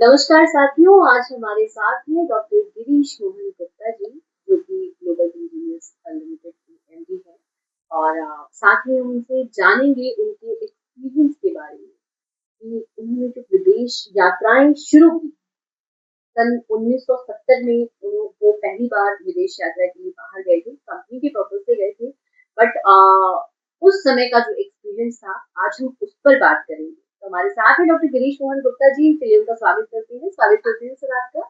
नमस्कार साथियों, आज हमारे साथ हैं डॉक्टर गिरीश मोहन गुप्ता जी, जो कि ग्लोबल इंजीनियर्स लिमिटेड के एमडी हैं। और साथ ही हम उनसे जानेंगे उनके एक्सपीरियंस के बारे में कि उन्होंने जो विदेश यात्राएं शुरू की सन 1970 में। वो पहली बार विदेश यात्रा के लिए बाहर गए थे, कंपनी के पर्पज से गए थे। बट उस समय का जो एक्सपीरियंस था, आज हम उस पर बात करेंगे। तो हमारे साथ है डॉक्टर गिरीश मोहन गुप्ता जी। चलिए उनका स्वागत करते हैं सर आपका।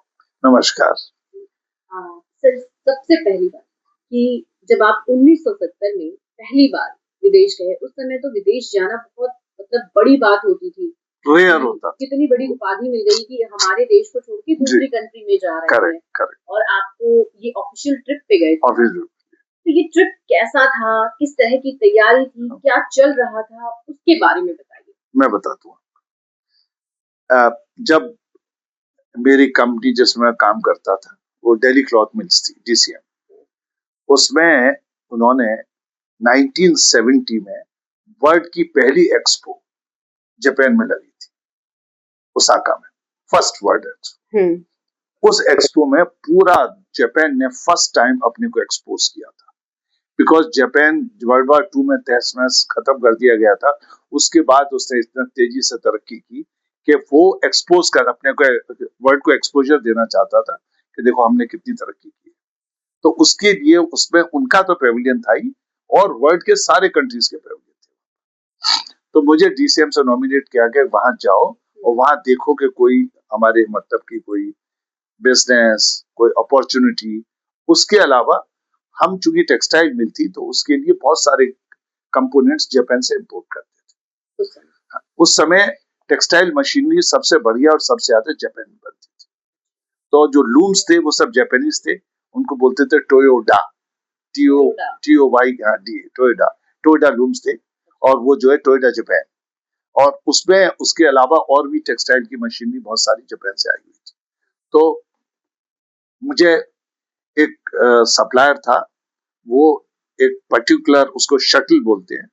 नमस्कार। सर, सबसे पहली बात कि जब आप 1970 में पहली बार विदेश गए, उस समय तो विदेश जाना बहुत मतलब बड़ी बात होती थी। रेयर होता था। कितनी बड़ी उपाधि मिल गई कि हमारे देश को छोड़ के दूसरी कंट्री में जा रहे हैं। करेक्ट। और आपको ये ऑफिशियल ट्रिप पे गए थे। तो ये ट्रिप कैसा था, किस तरह की तैयारी थी, क्या चल रहा था, उसके बारे में बताइए। मैं बताता हूँ। जब मेरी कंपनी जिसमें मैं काम करता था वो दिल्ली क्लॉथ मिल्स थी, DCM। उसमें उन्होंने 1970 में वर्ल्ड की पहली एक्सपो जापान में लगी थी, ओसाका में, फर्स्ट वर्ल्ड एक्सपो। उस एक्सपो में पूरा जापान ने फर्स्ट टाइम अपने को एक्सपोज किया था, बिकॉज जापान वर्ल्ड वार 2 में तहस नहस खत्म कर दिया गया था। उसके बाद उसने इतना तेजी से तरक्की की कि वो एक्सपोज कर अपने को वर्ल्ड को एक्सपोजर देना चाहता था कि देखो हमने कितनी तरक्की की। तो उसके लिए उसमें उनका तो पेविलियन था ही, और वर्ल्ड के सारे कंट्रीज के पेविलियन थे। तो मुझे DCM से नॉमिनेट किया गया, वहां जाओ और वहां देखो कि कोई हमारे मतलब की कोई बिजनेस, कोई अपॉर्चुनिटी। उसके अलावा हम चूंकि टेक्सटाइल मिल थी, तो उसके लिए बहुत सारे कंपोनेंट्स जापान से इंपोर्ट करते थे। उस समय टेक्सटाइल मशीनरी सबसे बढ़िया और सबसे ज्यादा जापान में बनती थी। तो जो लूम्स थे वो सब जापानीज थे, उनको बोलते थे Toyoda, TOY Toyoda. Toyoda looms थे, और वो जो है टोयोडा जापान। और उसमें उसके अलावा और भी टेक्सटाइल की मशीनरी बहुत सारी जापान से आई हुई थी। तो मुझे एक सप्लायर था, वो एक पर्टिकुलर, उसको शटल बोलते हैं,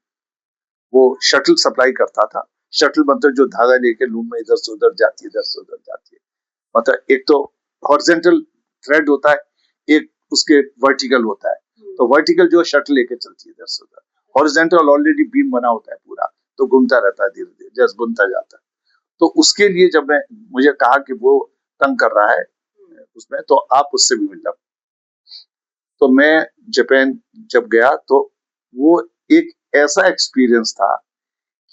वो शटल सप्लाई करता था। शटल मतलब जो धागा लेके लूम में इधर से उधर जाती है, इधर से उधर जाती है। मतलब एक तो हॉरिजॉन्टल थ्रेड होता है, एक उसके वर्टिकल होता है। तो वर्टिकल जो शटल लेके चलती है इधर से उधर, हॉरिजॉन्टल ऑलरेडी बीम बना होता है पूरा, तो घूमता रहता है धीरे धीरे, जस्ट बुनता जाता है। तो उसके लिए जब मैं मुझे कहा कि वो तंग कर रहा है उसमें, तो आप उससे भी मिल लो। तो मैं जापान जब गया तो वो एक ऐसा एक्सपीरियंस था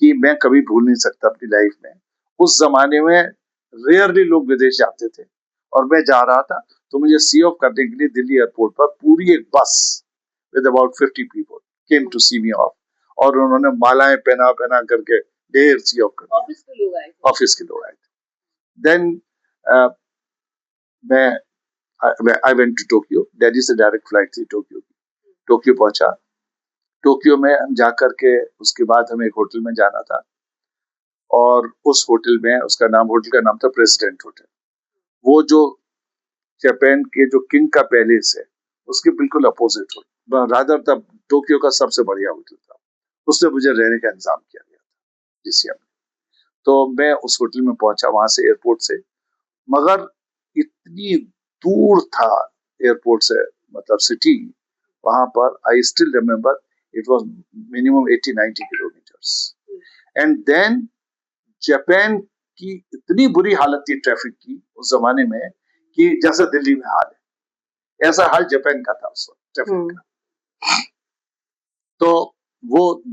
कि मैं कभी भूल नहीं सकता अपनी लाइफ में। उस जमाने में रेयरली लोग विदेश जाते थे, और मैं जा रहा था, तो मुझे सी ऑफ करने के लिए दिल्ली एयरपोर्ट पर पूरी एक bus with about 50 people came to see me off, और उन्होंने मालाएं पहना पहना करके ढेर सी ऑफ कर। ऑफिस के लोग आए थे। ऑफिस के लोग आए थे। देन मैं I went to Tokyo. Delhi से डायरेक्ट फ्लाइट थी टोक्यो की। टोक्यो पहुंचा। टोक्यो में हम जाकर के उसके बाद हमें एक होटल में जाना था, और उस होटल में होटल का नाम था प्रेसिडेंट होटल। वो जो जापान के जो किंग का पैलेस है उसके बिल्कुल अपोजिट होटल, रादर तब टोक्यो का सबसे बढ़िया होटल था। उसने मुझे रहने का इंतजाम किया गया था DCM। तो मैं उस होटल में पहुंचा, वहां से एयरपोर्ट से, मगर इतनी दूर था एयरपोर्ट से, मतलब सिटी, वहां पर I still remember it was minimum 80-90 kilometres. And then Japan की इतनी बुरी हालत थी ट्रैफिक की उस जमाने में, कि जैसे दिल्ली में हाल है, ऐसा हाल जापान का था उस वक्त ट्रैफिक का। तो वो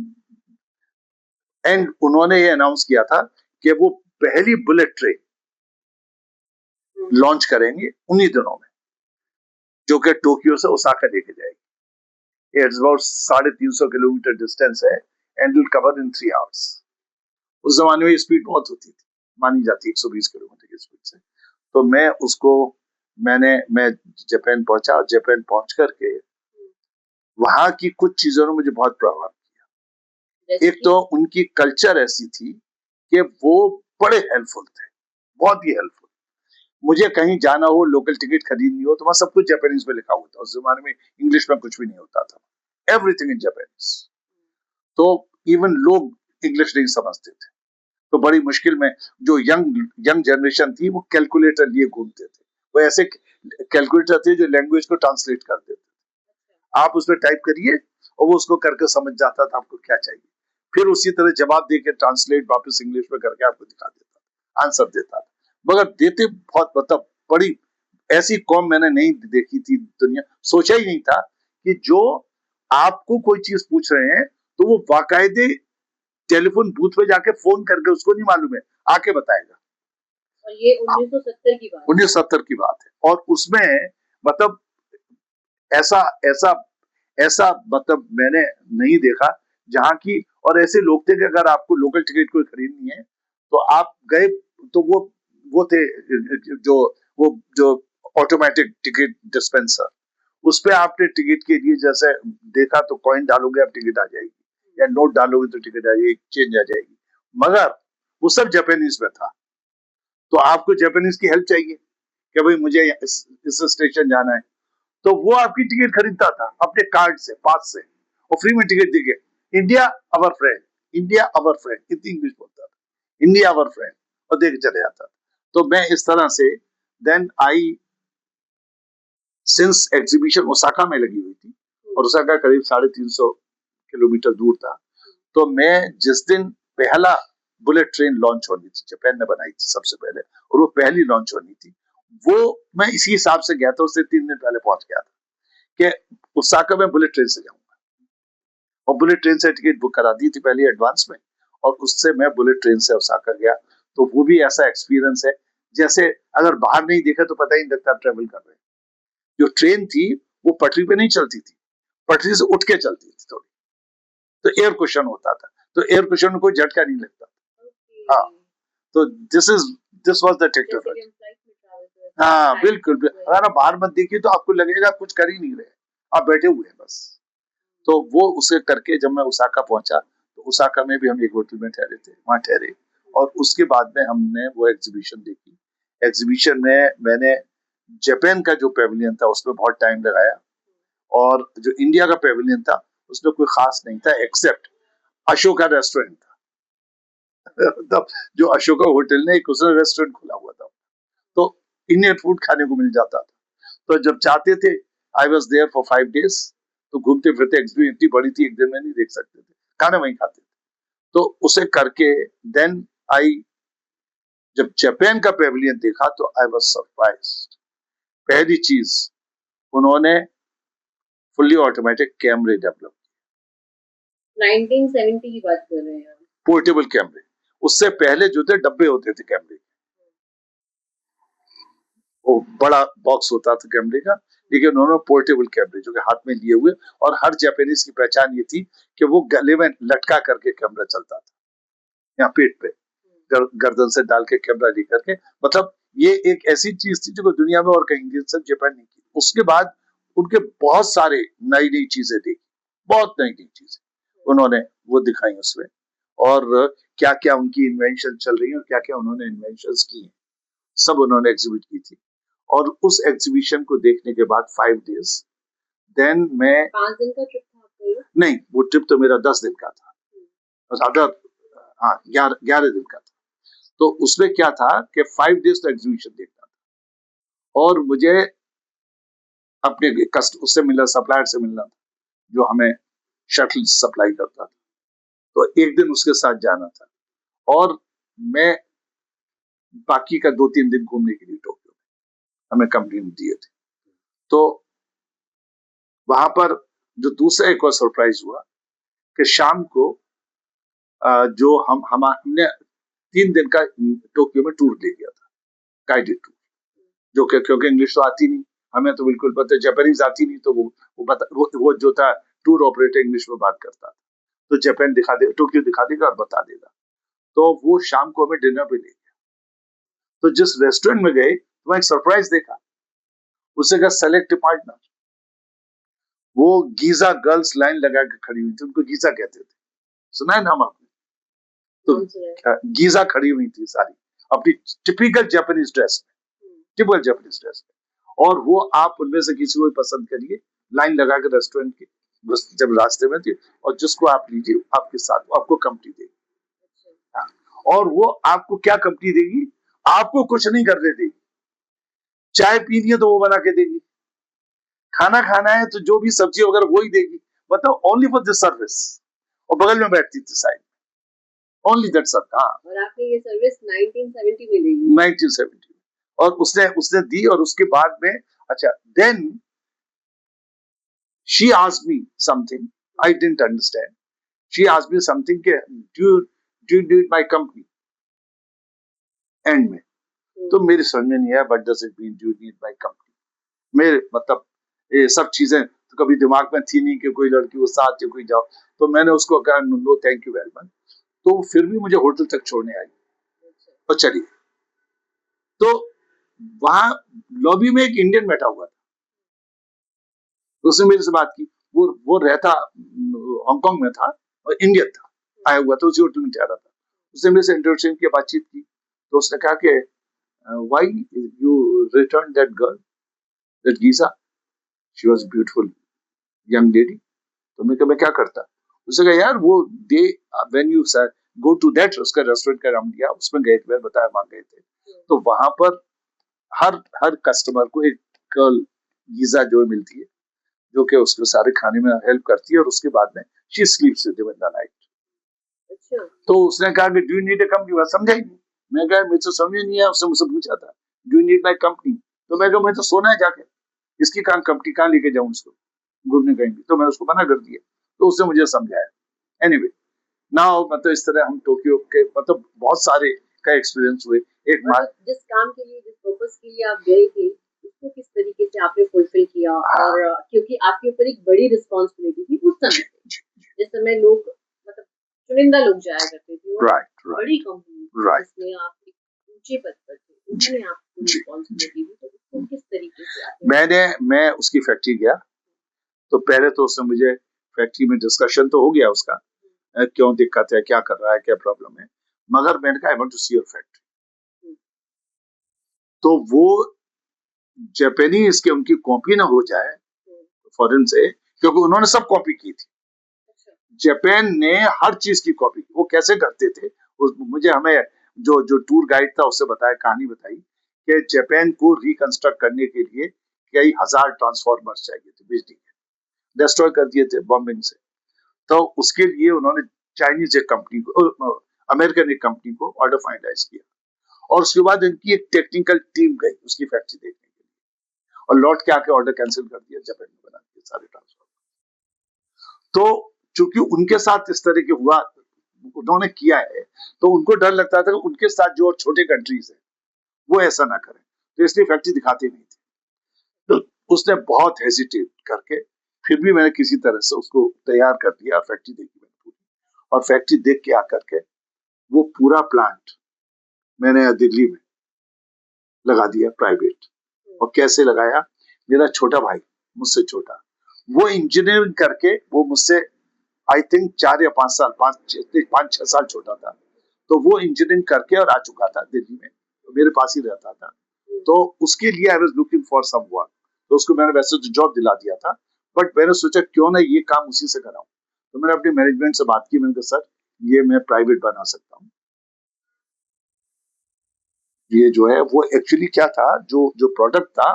एंड उन्होंने ये अनाउंस किया था कि वो पहली बुलेट ट्रेन लॉन्च करेंगे उन्हीं दिनों में, जो कि टोक्यो से ओसाका लेके जाएगी। इट्स अबाउट 350 किलोमीटर डिस्टेंस है, and will cover in 3 hours. उस जमाने में स्पीड बहुत होती थी, मानी जाती 120 किलोमीटर की स्पीड से। तो मैं जापान पहुंचा, और जापान पहुंच करके वहां की कुछ चीजों ने मुझे बहुत प्रभावित किया। एक तो उनकी कल्चर ऐसी थी कि वो बड़े हेल्पफुल थे, बहुत ही हेल्पफुल। मुझे कहीं जाना हो, लोकल टिकट खरीदनी हो, तो वहां सब कुछ जापानीज में लिखा होता। उस जमाने में इंग्लिश में कुछ भी नहीं होता था, एवरीथिंग इन जापानीज। तो इवन लोग इंग्लिश नहीं समझते थे, तो बड़ी मुश्किल में जो यंग यंग जनरेशन थी वो कैलकुलेटर लिए घूमते थे। वो ऐसे कैलकुलेटर थे जो लैंग्वेज को ट्रांसलेट कर देते थे। आप उसमें टाइप करिए और वो उसको करके समझ जाता था आपको क्या चाहिए, फिर उसी तरह जवाब देके ट्रांसलेट वापस इंग्लिश में करके आपको दिखा देता था, आंसर देता था। मगर देते बहुत, मतलब बड़ी ऐसी कौम मैंने नहीं देखी थी दुनिया, सोचा ही नहीं था कि जो आपको कोई चीज पूछ रहे हैं तो वो बाकायदे टेलीफोन बूथ पे जाके फोन करके, उसको नहीं मालूम है, आके बताएगा। और ये 1970 की बात है। 1970 की बात है। और उसमें मतलब ऐसा ऐसा ऐसा मतलब मैंने नहीं देखा जहां की, और ऐसे लोग थे कि अगर आपको लोकल टिकट कोई खरीदनी है तो आप गए तो वो थे जो ऑटोमेटिक टिकट डिस्पेंसर, उस पे आपने टिकट के लिए जैसे देखा तो कॉइन डालोगे आप टिकट आ जाएगी, या नोट डालोगे तो टिकट आ जाएगी, चेंज आ जाएगी। मगर वो सब जापानीज में था, तो आपको जापानीज की हेल्प चाहिए कि भाई मुझे इस स्टेशन जाना है, तो वो आपकी टिकट खरीदता था अपने कार्ड से, पास से, और फ्री में टिकट देके इंडिया अवर फ्रेंड, इंडिया अवर फ्रेंड, इतनी इंग्लिश बोलता था, इंडिया अवर फ्रेंड, और देके चले जाता था। तो मैं इस तरह से then I, since exhibition Osaka में लगी हुई थी और ओसाका करीब 350 किलोमीटर दूर था, तो मैं जिस दिन पहला बुलेट ट्रेन लॉन्च होनी थी, जापान ने बनाई थी सबसे पहले और वो पहली लॉन्च होनी थी, वो मैं इसी हिसाब से गया था, उससे 3 दिन पहले पहुंच गया था कि ओसाका में बुलेट ट्रेन से जाऊंगा, और बुलेट ट्रेन से टिकट बुक करा दी थी पहले एडवांस में, और उससे मैं बुलेट ट्रेन से ओसाका गया। तो वो भी ऐसा एक्सपीरियंस है जैसे अगर बाहर नहीं देखा तो पता ही नहीं लगता आप ट्रेवल कर रहे हैं। जो ट्रेन थी वो पटरी पे नहीं चलती थी, पटरी से उठ के चलती थी थोड़ी, तो एयर कुशन होता था, तो एयर कुशन में कोई झटका नहीं लगता। हाँ, तो दिस वाज द टेक्नोलॉजी। हाँ बिल्कुल, अगर आप बाहर मत देखिए तो आपको लगेगा कुछ कर ही नहीं रहे, आप बैठे हुए हैं बस। तो वो उसे करके जब मैं ओसाका पहुंचा तो ओसाका में भी हम एक होटल में ठहरे थे, वहां ठहरे, और उसके बाद में हमने वो एग्जीबिशन देखी। एग्जीबिशन में मैंने जापान का जो पेविलियन था उसमें बहुत टाइम लगाया, और जो इंडिया का पेविलियन था उसमें कोई खास नहीं था एक्सेप्ट अशोका रेस्टोरेंट था। तब जो अशोका होटल ने एक उसने रेस्टोरेंट खोला हुआ था, तो इंडियन फूड खाने को मिल जाता था। तो जब चाहते थे, I was there for 5 days, तो घूमते फिरते, एग्जीबिशन इतनी बड़ी थी एक दिन में नहीं देख सकते थे, खाना वहीं खाते थे, तो उसे करके देन आई, जब जापान का पेविलियन देखा तो आई वॉज सरप्राइज्ड। पहली चीज, उन्होंने फुल्ली ऑटोमेटिक कैमरे डेवलप, 1970 की बात कर रहे हैं। पोर्टेबल कैमरे, उससे पहले जो थे डब्बे होते थे कैमरे, वो बड़ा बॉक्स होता था कैमरे का, लेकिन उन्होंने पोर्टेबल कैमरे जो कि हाथ में लिए हुए, और हर जापानीज की पहचान ये थी कि वो गले में लटका करके कैमरा चलता था, यहाँ पीठ पे गर्दन से डाल के कैमरा लेकर के, मतलब ये एक ऐसी चीज थी जो दुनिया में और कहीं सिर्फ जापान नहीं की। उसके बाद उनके बहुत सारे नई नई चीजें देखी, बहुत नई नई चीजें उन्होंने वो दिखाई उसमें, और क्या क्या उनकी इन्वेंशन चल रही है और क्या क्या उन्होंने इन्वेंशन की है, सब उन्होंने एग्जिबिट की थी। और उस एग्जीबिशन को देखने के बाद 5 days, देन मैं 5 दिन का ट्रिप था आपका ये? नहीं, वो ट्रिप तो मेरा 10 दिन का था, ज्यादा, हाँ 11 दिन का था। तो उसमें क्या था कि 5 days तो एग्जीबिशन देखना था, और मुझे अपने कस्ट उससे मिलना, सप्लायर से मिलना था जो हमें शटल सप्लाई करता था, तो एक दिन उसके साथ जाना था, और मैं बाकी का 2-3 दिन घूमने के लिए टोक्यो में हमें कंपनी ने दिए थे। तो वहां पर जो दूसरा एक और सरप्राइज हुआ कि शाम को जो हमने 3 दिन का टोक्यो में टूर ले लिया था, गाइडेड टूर, जो कि क्योंकि इंग्लिश तो आती नहीं हमें, तो बिल्कुल पता, जापानीज आती नहीं, तो वो जो था टूर ऑपरेटर इंग्लिश में बात करता था, तो जापान दिखा दे, टोक्यो दिखा देगा और बता देगा। तो वो शाम को हमें डिनर पे ले गया, तो जिस रेस्टोरेंट में गए तो वहां एक सरप्राइज देखा, उसे कहा सेलेक्ट पार्टनर। वो गीजा गर्ल्स लाइन लगा के खड़ी हुई थी, उनको गीजा कहते थे, सुना है नाम आपने? तो गीजा खड़ी हुई थी सारी अपनी टिपिकल जापानीज ड्रेस में, टिपिकल जापानीज ड्रेस में, और वो आप उनमें से किसी को पसंद करिए, लाइन लगा के रेस्टोरेंट की, जब रास्ते में थी, और जिसको आप लीजिए आपके साथ, आपको कंपनी देगी। और वो आपको क्या कंपनी देगी? आपको कुछ नहीं करने देगी। चाय पीनी है तो वो बना के देगी, खाना खाना है तो जो भी सब्जी वगैरह वो ही देगी। मतलब ओनली फॉर दिस सर्विस। और बगल में बैठती थी साइड, ओनली दैट सब। हाँ, और आपने ये सर्विस 1970 में ली? 1970। और उसने उसने दी, और उसके बाद में अच्छा, then she asked me something, I didn't understand. She asked me something के do do it my company and में। तो मेरे समझ में नहीं आया, but does it mean do need my company? मेरे मतलब ये सब चीजें तो कभी दिमाग में थी नहीं कि कोई लड़की को साथ या कोई जाओ। तो मैंने उसको कहा no thank you very much. तो फिर भी मुझे होटल तक छोड़ने आई और चली। तो वहां लॉबी में एक इंडियन बैठा हुआ था, उसने मेरे से बात की। वो रहता हांगकांग में था और इंडियन था, आया हुआ था, उसी होटल में ठहरा था। उसने मेरे से इंट्रोडक्शन की बातचीत की। तो उसने कहा कि why you return that girl, that Giza, she was beautiful young lady. तो मैं कहा मैं क्या करता? उसने कहा यार वो they when you go to that, उसका रेस्टोरेंट का नाम दिया, उसमें गए थे, बताया वहां गए थे। तो वहां पर हर हर कस्टमर को एक गर्ल गीजा जो मिलती है, जो कि उसको सारे खाने में हेल्प करती है, और उसके बाद में she स्लीप्स with him in the night. अच्छा। तो उसने कहा कि do you need a company? मैं समझा ही नहीं। मैं कहा मुझे समझ नहीं आया। उसने मुझसे पूछा था do you need my company? तो मैं कहा मैं तो सोना है जाके, इसकी कहां कंपनी, कहां लेके जाऊं इसको घूमने कहीं भी? तो मैंने उसको मना कर दिया। तो उसने मुझे समझाया। एनीवे, नाउ मतलब इस तरह हम टोक्यो के मतलब बहुत सारे का एक्सपीरियंस हुए। एक और जिस काम के लिए, जिस पर्पस के लिए आप गए थे, उसको किस तरीके से आपने फुलफिल किया? और क्योंकि आपके ऊपर एक बड़ी रिस्पॉन्सिबिलिटी थी उस समय पे, जिस समय लोग मतलब चुनिंदा लोग जाया करते थे, और बड़ी कंपनी जिसमें आप एक ऊंचे पद पर थे, उन्होंने आपको रिस्पॉन्सिबिलिटी दी, तो उसको किस तरीके से आपने? मैं उसकी फैक्ट्री गया। तो पहले तो उसने मुझे फैक्ट्री में डिस्कशन तो हो गया उसका, क्यों दिक्कत है, क्या कर रहा है, क्या प्रॉब्लम है। मगर मैंने कहा I want to see your factory. तो वो जापानीज के उनकी कॉपी ना हो जाए फॉरेन से, क्योंकि उन्होंने सब कॉपी की थी। जापान ने हर चीज की कॉपी की। वो कैसे करते थे, मुझे हमें जो जो टूर गाइड था उससे बताया, कहानी बताई कि जापान को रिकंस्ट्रक्ट करने के लिए कई हजार ट्रांसफॉर्मर्स चाहिए थे बिजली के, डिस्ट्रॉय कर दिए थे बॉम्बिंग से। तो उसके लिए उन्होंने चाइनीज एक कंपनी को, अमेरिकन एक कंपनी को ऑर्डर फाइनलाइज किया, और उसके बाद इनकी एक टेक्निकल टीम गई उसकी फैक्ट्री देखने के लिए, और लौट के आके ऑर्डर कैंसिल कर दिया, जापान में बना दिए सारे ट्रांसफॉर्मर। तो चूंकि उनके साथ इस तरह के हुआ, उन्होंने किया है, तो उनको डर लगता था कि उनके साथ जो छोटे कंट्रीज है वो ऐसा ना करें, तो इसलिए फैक्ट्री दिखाते नहीं थे। तो उसने बहुत हेजिटेट करके फिर भी मैंने किसी तरह से उसको तैयार कर दिया, फैक्ट्री देखी मैंने पूरी। और फैक्ट्री देख के आकर के वो पूरा प्लांट मैंने दिल्ली में लगा दिया प्राइवेट। और कैसे लगाया, मेरा छोटा भाई, मुझसे छोटा, वो इंजीनियरिंग करके, वो मुझसे आई थिंक 4 या 5 साल, 5-6 साल छोटा था। तो वो इंजीनियरिंग करके और आ चुका था दिल्ली में, तो मेरे पास ही रहता था। तो उसके लिए I was looking for some work. तो उसको मैंने वैसे तो जॉब दिला दिया था, बट मैंने सोचा क्यों ना ये काम उसी से कराऊं। तो मैंने अपने मैनेजमेंट से बात की, मैंने कहा सर ये मैं प्राइवेट बना सकता हूँ। ये जो है वो एक्चुअली क्या था, जो जो प्रोडक्ट था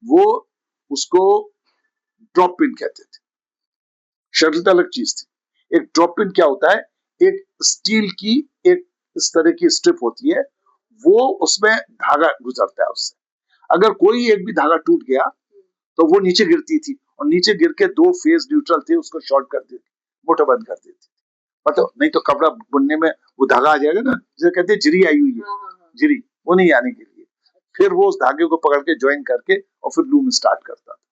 वो, उसको ड्रॉप पिन कहते थे। शटल तो अलग चीज थी। एक ड्रॉप पिन क्या होता है, एक स्टील की एक इस तरह की स्ट्रिप होती है, वो उसमें धागा गुजरता है उससे। अगर कोई एक भी धागा टूट गया तो वो नीचे गिरती थी, और नीचे गिर के 2 फेज न्यूट्रल थे उसको शॉर्ट कर देती, मोटा बंद कर देती। मतलब नहीं तो कपड़ा बुनने में वो धागा आ जाएगा ना, जिसे कहते हैं जिरी आई हुई है, जिरी, वो नहीं आने के लिए। फिर वो उस धागे को पकड़ के ज्वाइन करके और फिर लूम स्टार्ट करता था।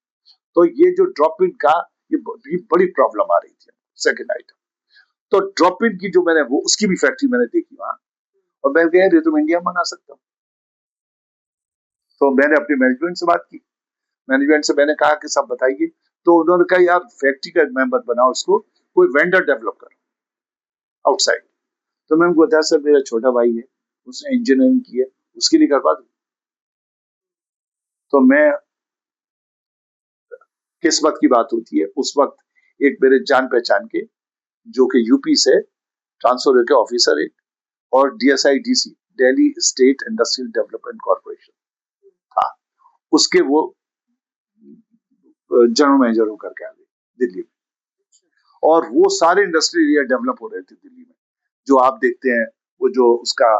तो ये जो ड्रॉप इन का ये बड़ी प्रॉब्लम आ रही थी। सेकंड आइटम, तो ड्रॉप इन की जो मैंने वो उसकी भी फैक्ट्री मैंने देखी वहां, और मैं कह रही तो मैं इंडिया में बना सकता हूँ। तो मैंने अपने मैनेजमेंट से बात की। मैनेजमेंट से मैंने कहा कि सब बताइए। तो उन्होंने कहा यार फैक्ट्री का मेंबर बनाओ, इसको कोई वेंडर डेवलप करो आउटसाइड। तो मैं उनको बताया सर मेरा छोटा भाई है, उसने इंजीनियरिंग की है, उसके लिए करवा दो। तो मैं, किस्मत की बात होती है, उस वक्त एक मेरे जान पहचान के जो कि यूपी से ट्रांसफर होकर ऑफिसर है, और DSIDC, Delhi state industrial development corporation था, उसके वो जनरल मैनेजर होकर के आ गए दिल्ली में। और वो सारे इंडस्ट्रियल एरिया डेवलप हो रहे थे दिल्ली में, जो आप देखते हैं वो जो उसका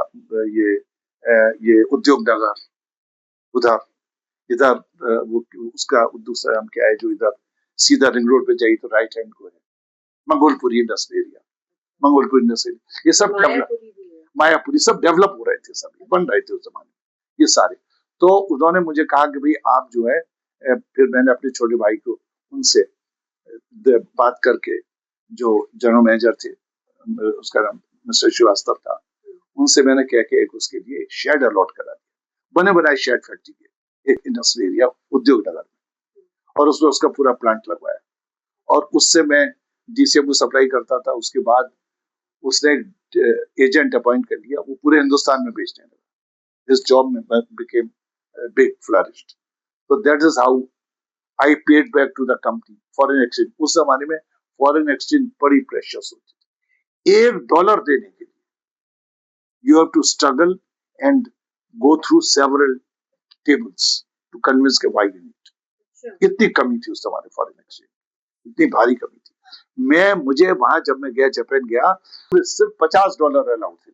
ये उद्योग नगर उधर, इधर वो उसका दूसरा नाम क्या है, जो इधर सीधा रिंग रोड पे जाइए तो राइट हैंड को है Mangolpuri industrial area, Mangolpuri industrial, ये सब डेवलप, मायापुरी सब डेवलप हो रहे थे, सब बन रहे थे उस जमाने में ये सारे। तो उन्होंने मुझे कहा कि भाई आप जो है, फिर मैंने अपने छोटे भाई को उनसे बात करके, जो जनरल मैनेजर थे उसका नाम मिस्टर श्रीवास्तव था, उनसे मैंने कह के एक उसके लिए शेड अलॉट करा दिया, बने बनाए शेड फैक्ट्री के एक इंडस्ट्रियल एरिया उद्योग नगर में, और उसमें उसका पूरा प्लांट लगवाया, और उससे मैं DCM को सप्लाई करता था। उसके बाद उसने एजेंट अपॉइंट कर लिया, वो पूरे हिंदुस्तान में बेचने लगा। इस जॉब में बिकेम बिग फ्लरिश्ड। तो that is how I paid back to the company foreign exchange. उस जमाने में फॉरेन एक्सचेंज बड़ी प्रेशियस होती थी। $1 देने के लिए you have to struggle and go through several tables to convince के व्हाई यू नीड। इतनी कमी थी उस जमाने फॉरेन एक्सचेंज, इतनी भारी कमी थी। मुझे वहां जब मैं गया, जापान गया, तो सिर्फ $50 अलाउड थे।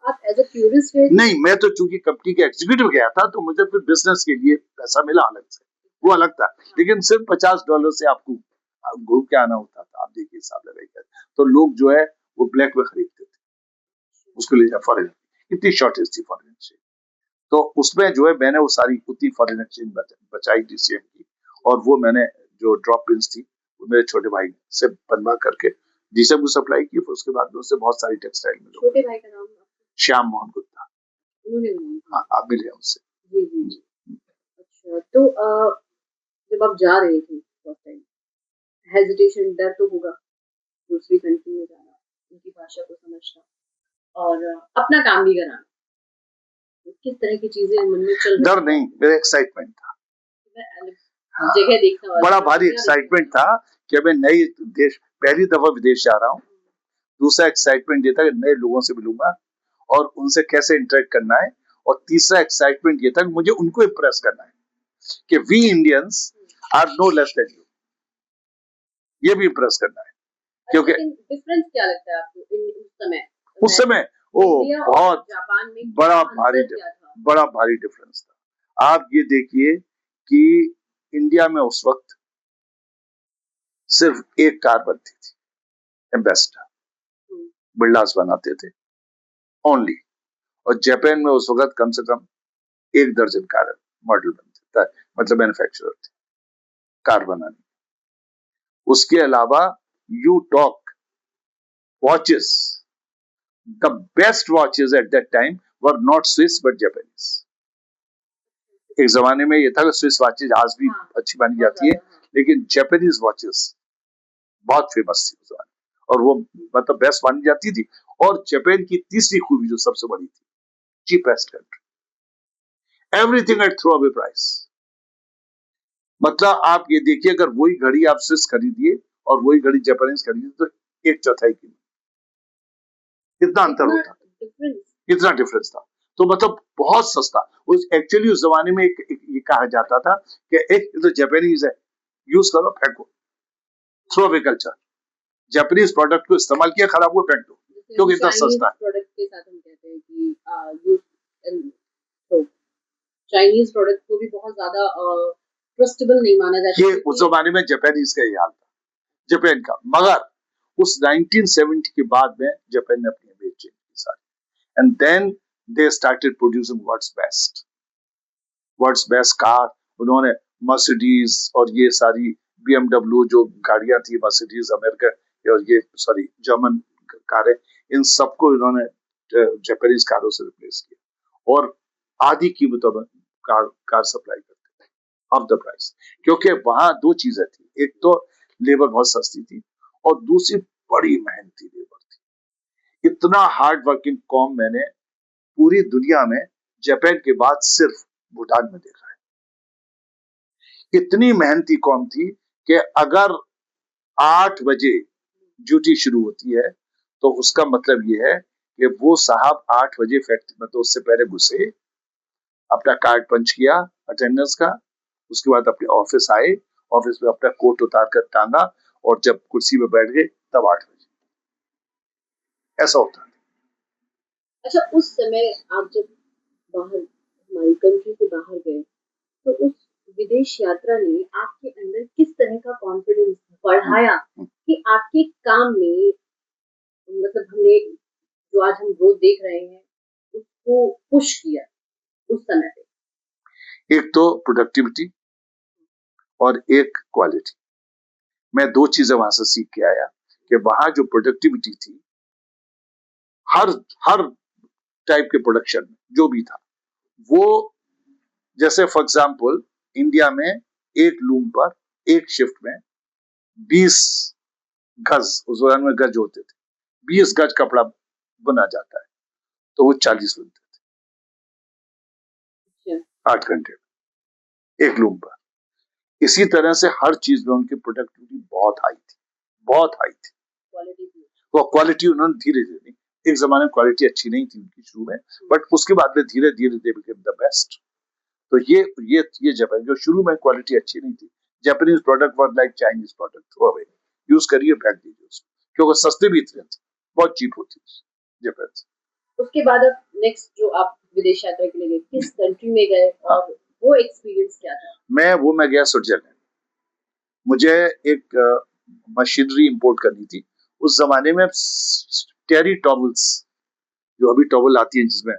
आप एज अ टूरिस्ट नहीं, मैं तो चूंकि कंपनी के एग्जीक्यूटिव गया था, तो मुझे फिर बिजनेस के लिए पैसा मिला अलग से, वो अलग था। लेकिन सिर्फ $50 से आपको घूम के आना होता था। आप देखिए हिसाब लगाइए, तो लोग जो है वो ब्लैक में खरीदते थे, उसको ले जा फॉरेन, इतनी शॉर्टेज थी फॉरेन एक्सचेंज। तो उसमें जो है मैंने वो सारी उतनी फॉरेन एक्सचेंज बचाई DCM की, और वो मैंने जो ड्रॉप पिन्स थी वो मेरे छोटे भाई से बनवा करके DCM को सप्लाई की। फिर उसके बाद उससे बहुत सारी टेक्सटाइल में, छोटे भाई का नाम श्याम मोहन गुप्ता, उन्होंने आप मिले उससे। जी जी जी। अच्छा, तो जब आप जा रहे थे फर्स्ट टाइम, हेजिटेशन, डर तो होगा, दूसरी कंट्री में जाना, उनकी भाषा को समझना और अपना काम भी कराना, किस तरह की चीजें मन में चल रही? डर नहीं, मेरा एक्साइटमेंट था, जगह देखना, बड़ा भारी एक्साइटमेंट था कि मैं नई देश, पहली दफा विदेश जा रहा हूँ। दूसरा एक्साइटमेंट ये था कि नए लोगों से मिलूंगा और उनसे कैसे इंटरेक्ट करना है, और तीसरा एक्साइटमेंट ये था कि मुझे उनको इम्प्रेस करना है कि we Indians are no less than you, ये भी इम्प्रेस करना है। क्योंकि डिफरेंस क्या लगता है आपको उस समय वो बहुत जापान में बड़ा भारी डिफरेंस था। आप ये देखिए कि इंडिया में उस वक्त सिर्फ एक कार बनती थी, एम्बेसडर, बिल्डास बनाते थे ओनली, और जापान में उस वक्त कम से कम 1 दर्जन कार मॉडल बनते थे, मतलब मैन्युफैक्चरर थे कार बनाने। उसके अलावा you talk watches, the best watches at that time were not Swiss but Japanese. एक जमाने में ये था कि स्विस वॉचेज आज भी अच्छी मानी जाती है, लेकिन जापानीज वॉचेस बहुत फेमस थी उस जमाने, और वो मतलब बेस्ट मानी जाती थी। और जापान की तीसरी खूबी जो सबसे बड़ी थी, cheapest country, everything at throw away price. मतलब आप ये देखिए, अगर वही घड़ी आप स्विस खरीदिए और वही घड़ी जापानीज खरीदिए तो 1/4 कीमत, कितना अंतर होता, कितना डिफरेंस था। तो मतलब बहुत सस्ता। एक्चुअली उस जमाने में ये कहा जाता था कि एक तो जापानीज है, यूज करो फेंको, throw away culture. Japanese product को इस्तेमाल किया, खराब हुआ फेंक दो, क्योंकि इतना सस्ता है। प्रोडक्ट के साथ हम कहते हैं कि तो चाइनीज प्रोडक्ट को भी बहुत ज्यादा ट्रस्टेबल नहीं माना जाता। ये उस जमाने में जापानीज का ही हाल था, जापान का। मगर उस 1970 के बाद में जापान ने अपनी इमेज चेंज की सारी, and then they started producing world's best car. उन्होंने मर्सिडीज और ये सारी BMW जो गाड़ियां थी, मर्सिडीज अमेरिका और ये सॉरी जर्मन कारें, इन सबको इन्होंने जापानीज कारों से रिप्लेस किया, और आधी कीमतों में कार सप्लाई करते थे, ऑफ द प्राइस। क्योंकि वहां दो चीजें थी, एक तो लेबर बहुत सस्ती थी, और दूसरी बड़ी मेहनती लेबर थी। इतना हार्ड वर्किंग कॉम मैंने पूरी दुनिया में जापान के बाद सिर्फ भूटान में देखा है। इतनी मेहनती कौम थी कि अगर 8 बजे ड्यूटी शुरू होती है तो उसका मतलब ये है कि वो साहब 8 बजे फैक्ट्री में, तो उससे पहले घुसे, अपना कार्ड पंच किया अटेंडेंस का, उसके बाद अपने ऑफिस आए, ऑफिस में अपना कोट उतार कर टांगा, और जब कुर्सी में बैठ गए तब 8 बजे। ऐसा होता है। अच्छा, उस समय आप जब बाहर हमारी कंट्री से बाहर गए, तो उस विदेश यात्रा ने आपके अंदर किस तरह का कॉन्फिडेंस बढ़ाया कि आपके काम में, मतलब हमने जो आज हम रोज देख रहे हैं उसको पुश किया उस समय पे? एक तो प्रोडक्टिविटी और एक क्वालिटी। मैं 2 चीजें वहां से सीख के आया कि वहां जो प्रोडक्टिविटी थी, हर हर टाइप के प्रोडक्शन में जो भी था, वो, जैसे फॉर एग्जांपल इंडिया में एक लूम पर एक शिफ्ट में 20 गज, उस दौरान में गज होते थे, 20 गज कपड़ा बुना जाता है, तो वो 40 बुनते थे 8 घंटे में एक लूम पर। इसी तरह से हर चीज में उनकी प्रोडक्टिविटी बहुत हाई थी, बहुत हाई थी। वो क्वालिटी उन्होंने धीरे धीरे, एक जमाने में क्वालिटी अच्छी नहीं थी उनकी शुरू में, बट उसके बाद में धीरे धीरे दे बिकेम द बेस्ट। तो ये जापान, जो शुरू में क्वालिटी अच्छी नहीं थी, Japanese product were like Chinese product, throw away, use करिए, फेंक दीजिए उसको, क्योंकि सस्ते भी इतने थे, बहुत चीप होती थी जापान से। उसके बाद अब नेक्स्ट जो आप विदेश यात्रा के लिए गए, किस कंट्री में गए और वो एक्सपीरियंस क्या था? मैं गया स्विट्जरलैंड। मुझे एक मशीनरी इंपोर्ट करनी थी। उस जमाने में टेरी टॉवल्स, जो अभी टॉवल आती है जिसमें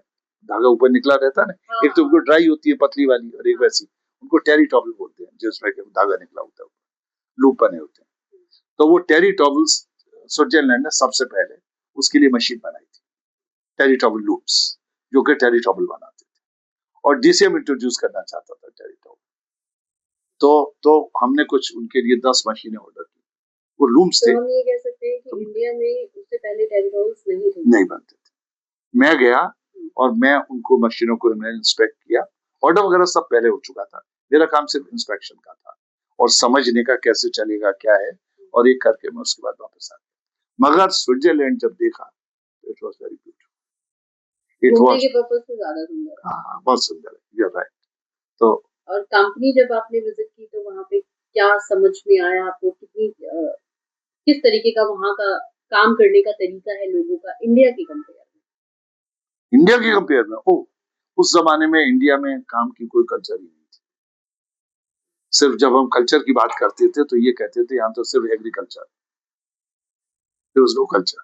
धागा ऊपर निकला रहता है ना, एक तो उनको ड्राई होती है पतली वाली, और एक वैसी, उनको टेरी टॉवल बोलते हैं, जिसमें धागा निकला होता है, लूप बने होते हैं। तो वो टेरी टॉवल्स स्विट्जरलैंड ने सबसे पहले उसके लिए मशीन बनाई थी, टेरी टॉवल लूप्स, जो कि टेरी टॉवल बनाते थे, और डीसीएम इंट्रोड्यूस करना चाहता था टेरी टॉवल। तो हमने कुछ उनके लिए 10 मशीनें ऑर्डर की, वो लूम्स थे। तो हम ये कह सकते हैं कि इंडिया में उससे पहले टेरी टॉवल्स नहीं बनते थे। मैं गया और मैं उनको मशीनों को मैंने इंस्पेक्ट किया, ऑर्डर वगैरह सब पहले हो चुका था, मेरा काम सिर्फ इंस्पेक्शन का था और समझने का कैसे चलेगा क्या है, और ये करके मैं उसके बाद वापस आ गया। मगर स्विट्जरलैंड जब देखा, it was very beautiful, it was, के पर्पस से ज्यादा सुंदर है। हाँ बहुत सुंदर है, यू आर राइट। तो और कंपनी जब आपने विजिट की तो वहाँ पे क्या समझ में आया आपको, किस तरीके का वहाँ का काम करने का तरीका है लोगों का इंडिया के कंपेयर में? इंडिया के कंपेयर में, उस जमाने में इंडिया में काम की कोई कल्चर ही नहीं थी। सिर्फ जब हम कल्चर की बात करते थे तो ये कहते थे यहाँ तो सिर्फ agriculture, there was no culture.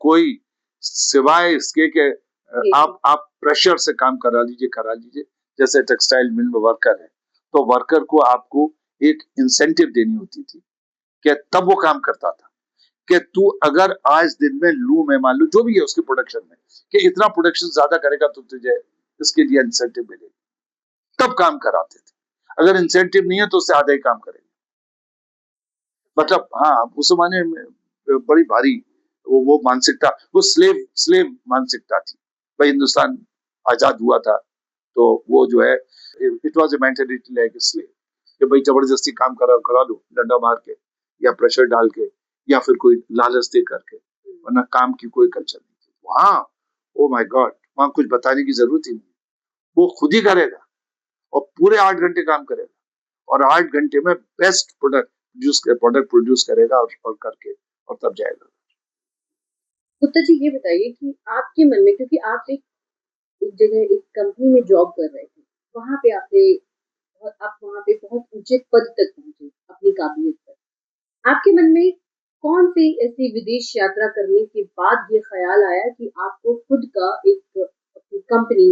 कोई सिवाय इसके कि आप प्रेशर से काम करा लीजिए। जैसे टेक्सटाइल मिल में वर्कर है, तो वर्कर को आपको एक इंसेंटिव देनी होती थी कि तब वो काम करता था, कि तू अगर आज दिन में लूम है, मान लो जो भी है उसके प्रोडक्शन में, कि इतना प्रोडक्शन ज्यादा करेगा तो तुझे इसके लिए इंसेंटिव मिलेगा, तब काम कराते थे। अगर इंसेंटिव नहीं है तो उससे आधा ही काम करेगा। मतलब हाँ, उस जमाने में बड़ी भारी वो मानसिकता, वो स्लेव मानसिकता थी। भाई हिंदुस्तान आजाद हुआ था, तो वो जो है, it was a mentality like a slave, कि भाई जबरदस्ती काम करा लो, डंडा मार के या प्रेशर डाल के या फिर कोई लालच दे करके, वरना काम की कोई कल्चर नहीं थी वहाँ। ओ माय गॉड, वहाँ कुछ बताने की जरूरत ही नहीं, वो खुद ही करेगा और पूरे 8 घंटे काम करेगा, और 8 घंटे में बेस्ट प्रोडक्ट प्रोड्यूस करेगा, और करके और तब जाएगा। गुप्ता जी ये बताइए कि आपके मन में, क्योंकि आप एक जगह एक कंपनी में जॉब कर रहे थे, वहाँ पे आप वहाँ पे बहुत ऊंचे पद तक पहुंचे अपनी काबिलियत पर, आपके मन में कौन सी ऐसी विदेश यात्रा करने के बाद ये ख्याल आया कि आपको खुद का एक अपनी कंपनी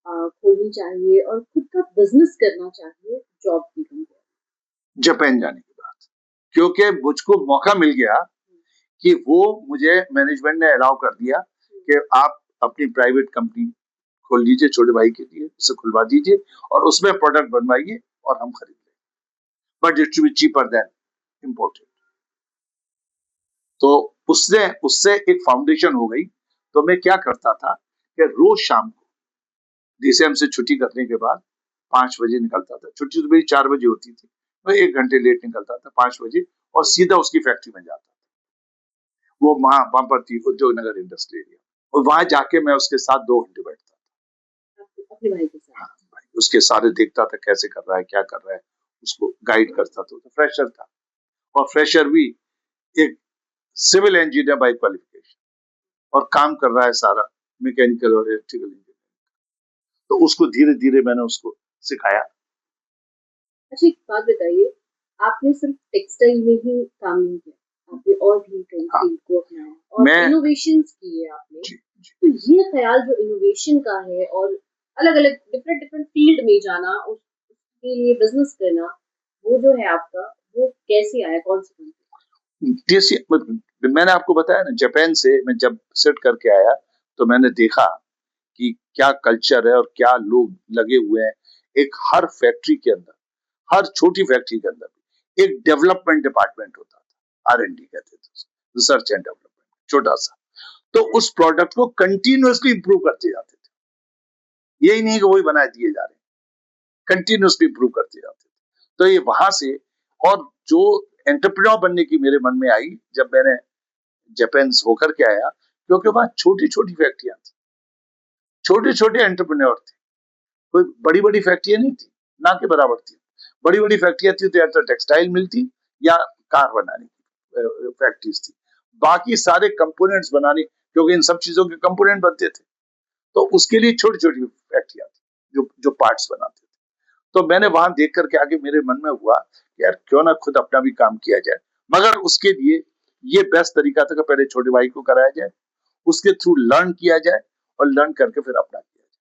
खोलनी चाहिए और खुद का बिजनेस करना चाहिए जॉब की कंपेयर? जापान जाने के बाद, क्योंकि मुझको मौका मिल गया कि वो, मुझे मैनेजमेंट ने अलाउ कर दिया कि आप अपनी प्राइवेट कंपनी खोल लीजिए, छोटे भाई के लिए उसे खुलवा दीजिए और उसमें प्रोडक्ट बनवाइए और हम खरीद लें, but it should be cheaper than imported. तो उससे उससे एक फाउंडेशन हो गई। तो मैं क्या करता था कि रोज शाम को डीसीएम से छुट्टी करने के बाद 5 बजे निकलता था, छुट्टी तो मेरी 4 बजे होती थी, मैं 1 घंटे लेट निकलता था 5 बजे, और सीधा उसकी फैक्ट्री में जाता था। वो वहां पर थी उद्योग नगर इंडस्ट्री एरिया। और वहां जाके मैं उसके साथ 2 घंटे बैठता अपने भाई के साथ। था। हाँ, भाई उसके सारे देखता था, कैसे कर रहा है, क्या कर रहा है, उसको गाइड करता था। तो फ्रेशर था, और फ्रेशर भी एक सिविल इंजीनियर बाय क्वालिफिकेशन, और काम कर रहा है सारा मैकेनिकल और इलेक्ट्रिकल इंजीनियर। तो उसको धीरे धीरे मैंने उसको सिखाया। अच्छा, एक बात बताइए, आपने सिर्फ टेक्सटाइल में ही काम नहीं किया, आपने और भी कई हाँ, फील्ड को अपनाया और मैं इनोवेशंस किए आपने। जी जी तो ये ख्याल जो इनोवेशन का है और अलग-अलग डिफरेंट डिफरेंट फील्ड में जाना, उसके लिए बिजनेस करना, वो जो है आपका, वो कैसे आया, कौन सी कंट्री? मैंने आपको बताया ना, जापान से मैं जब सेट करके आया तो मैंने देखा कि क्या कल्चर है और क्या लोग लगे हुए हैं। एक हर फैक्ट्री के अंदर, हर छोटी फैक्ट्री के अंदर एक डेवलपमेंट डिपार्टमेंट होता था, R&D कहते थे उसको, रिसर्च एंड डेवलपमेंट, छोटा सा। तो उस प्रोडक्ट को कंटिन्यूअसली इंप्रूव करते जाते थे। यही नहीं कि वही बनाए दिए जा रहे हैं, कंटिन्यूअसली इंप्रूव करते जाते थे। तो ये वहां से, और जो एंटरप्रेन्योर बनने की मेरे मन में आई जब मैंने जापान होकर के आया, क्योंकि वहां छोटी छोटी फैक्ट्रियां थी, छोटे छोटे एंटरप्रेन्योर थे, कोई बड़ी बड़ी फैक्ट्रियां नहीं थी, ना के बराबर थी। बड़ी बड़ी फैक्ट्रियां थी तो या तो टेक्सटाइल मिलती या कार बनाने की फैक्ट्रीज थी। बाकी सारे कंपोनेंट्स बनाने, क्योंकि इन सब चीजों के कंपोनेंट बनते थे, तो उसके लिए छोटी छोटी फैक्ट्रियां थी जो जो पार्ट्स बनाते थे। तो मैंने वहां देख करके आगे मेरे मन में हुआ कि यार क्यों ना खुद अपना भी काम किया जाए, मगर उसके लिए ये बेस्ट तरीका था कि पहले छोटे भाई को कराया जाए, उसके थ्रू लर्न किया जाए, और लर्न करके फिर अपना किया जाए।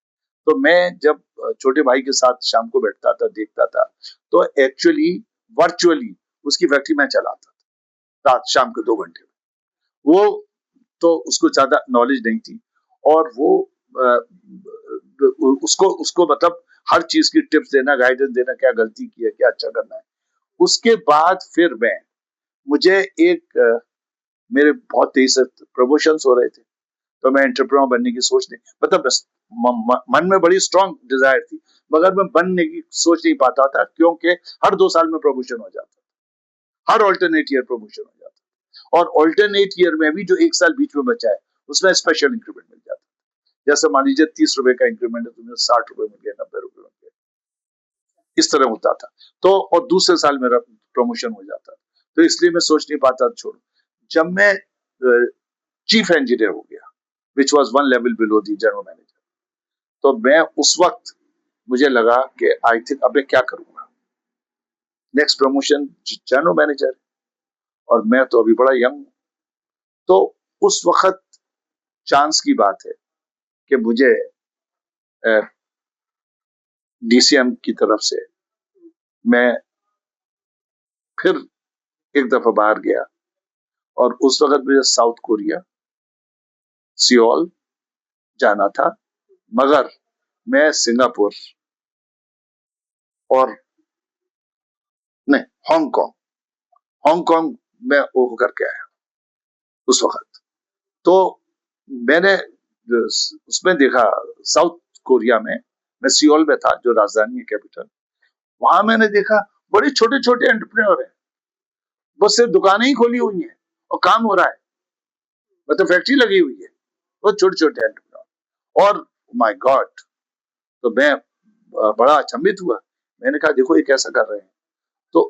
तो मैं जब छोटे भाई के साथ शाम को बैठता था, देखता था, तो एक्चुअली वर्चुअली उसकी फैक्ट्री में चलाता था रात शाम के 2 घंटे में। वो तो उसको ज्यादा नॉलेज नहीं थी, और वो अ, उसको उसको मतलब हर चीज की टिप्स देना, गाइडेंस देना, क्या गलती की है, क्या अच्छा करना है। उसके बाद फिर मैं, मुझे एक मेरे बहुत तेजी से प्रमोशन हो रहे थे, तो मैं एंटरप्रेन्योर बनने की सोच नहीं, मतलब बस मन में बड़ी स्ट्रांग डिजायर थी, मगर मैं बनने की सोच नहीं पाता था, क्योंकि हर 2 साल में प्रमोशन हो जाता, हर ऑल्टरनेट ईयर प्रमोशन हो जाता, और ऑल्टरनेट ईयर में भी जो 1 साल बीच में बचा है उसमें स्पेशल इंक्रीमेंट मिल जाता। जैसे मान लीजिए 30 रुपए का इंक्रीमेंट है, तुम्हें 60 रुपए मिल गए, 90 रुपए मिल गए, इस तरह होता था। तो और दूसरे साल मेरा प्रमोशन हो जाता, तो इसलिए मैं सोच नहीं पाता, छोड़ो। जब मैं चीफ इंजीनियर हो गया, which was 1 level below the general manager, तो मैं उस वक्त मुझे लगा कि आई थिंक अब मैं क्या करूंगा, नेक्स्ट प्रमोशन जनरल मैनेजर, और मैं तो अभी बड़ा यंग हूं। तो उस वक्त चांस की बात है कि मुझे DCM की तरफ से मैं फिर एक दफा बाहर गया, और उस वक्त मुझे साउथ कोरिया, सियोल जाना था, मगर मैं सिंगापुर और नहीं, हांगकांग, हांगकांग में वो होकर के आया उस वक्त। तो मैंने उसमें देखा, साउथ कोरिया में, मैं सियोल में था जो राजधानी है, कैपिटल, वहां मैंने देखा बड़े छोटे छोटे एंटरप्रेन्योर हैं, बस सिर्फ दुकानें ही खोली हुई हैं और काम हो रहा है, मतलब फैक्ट्री लगी हुई है, वो छोटे छोटे एंटरप्रेन्योर। और माय गॉड, तो मैं बड़ा अचंभित हुआ। मैंने कहा देखो ये कैसा कर रहे हैं। तो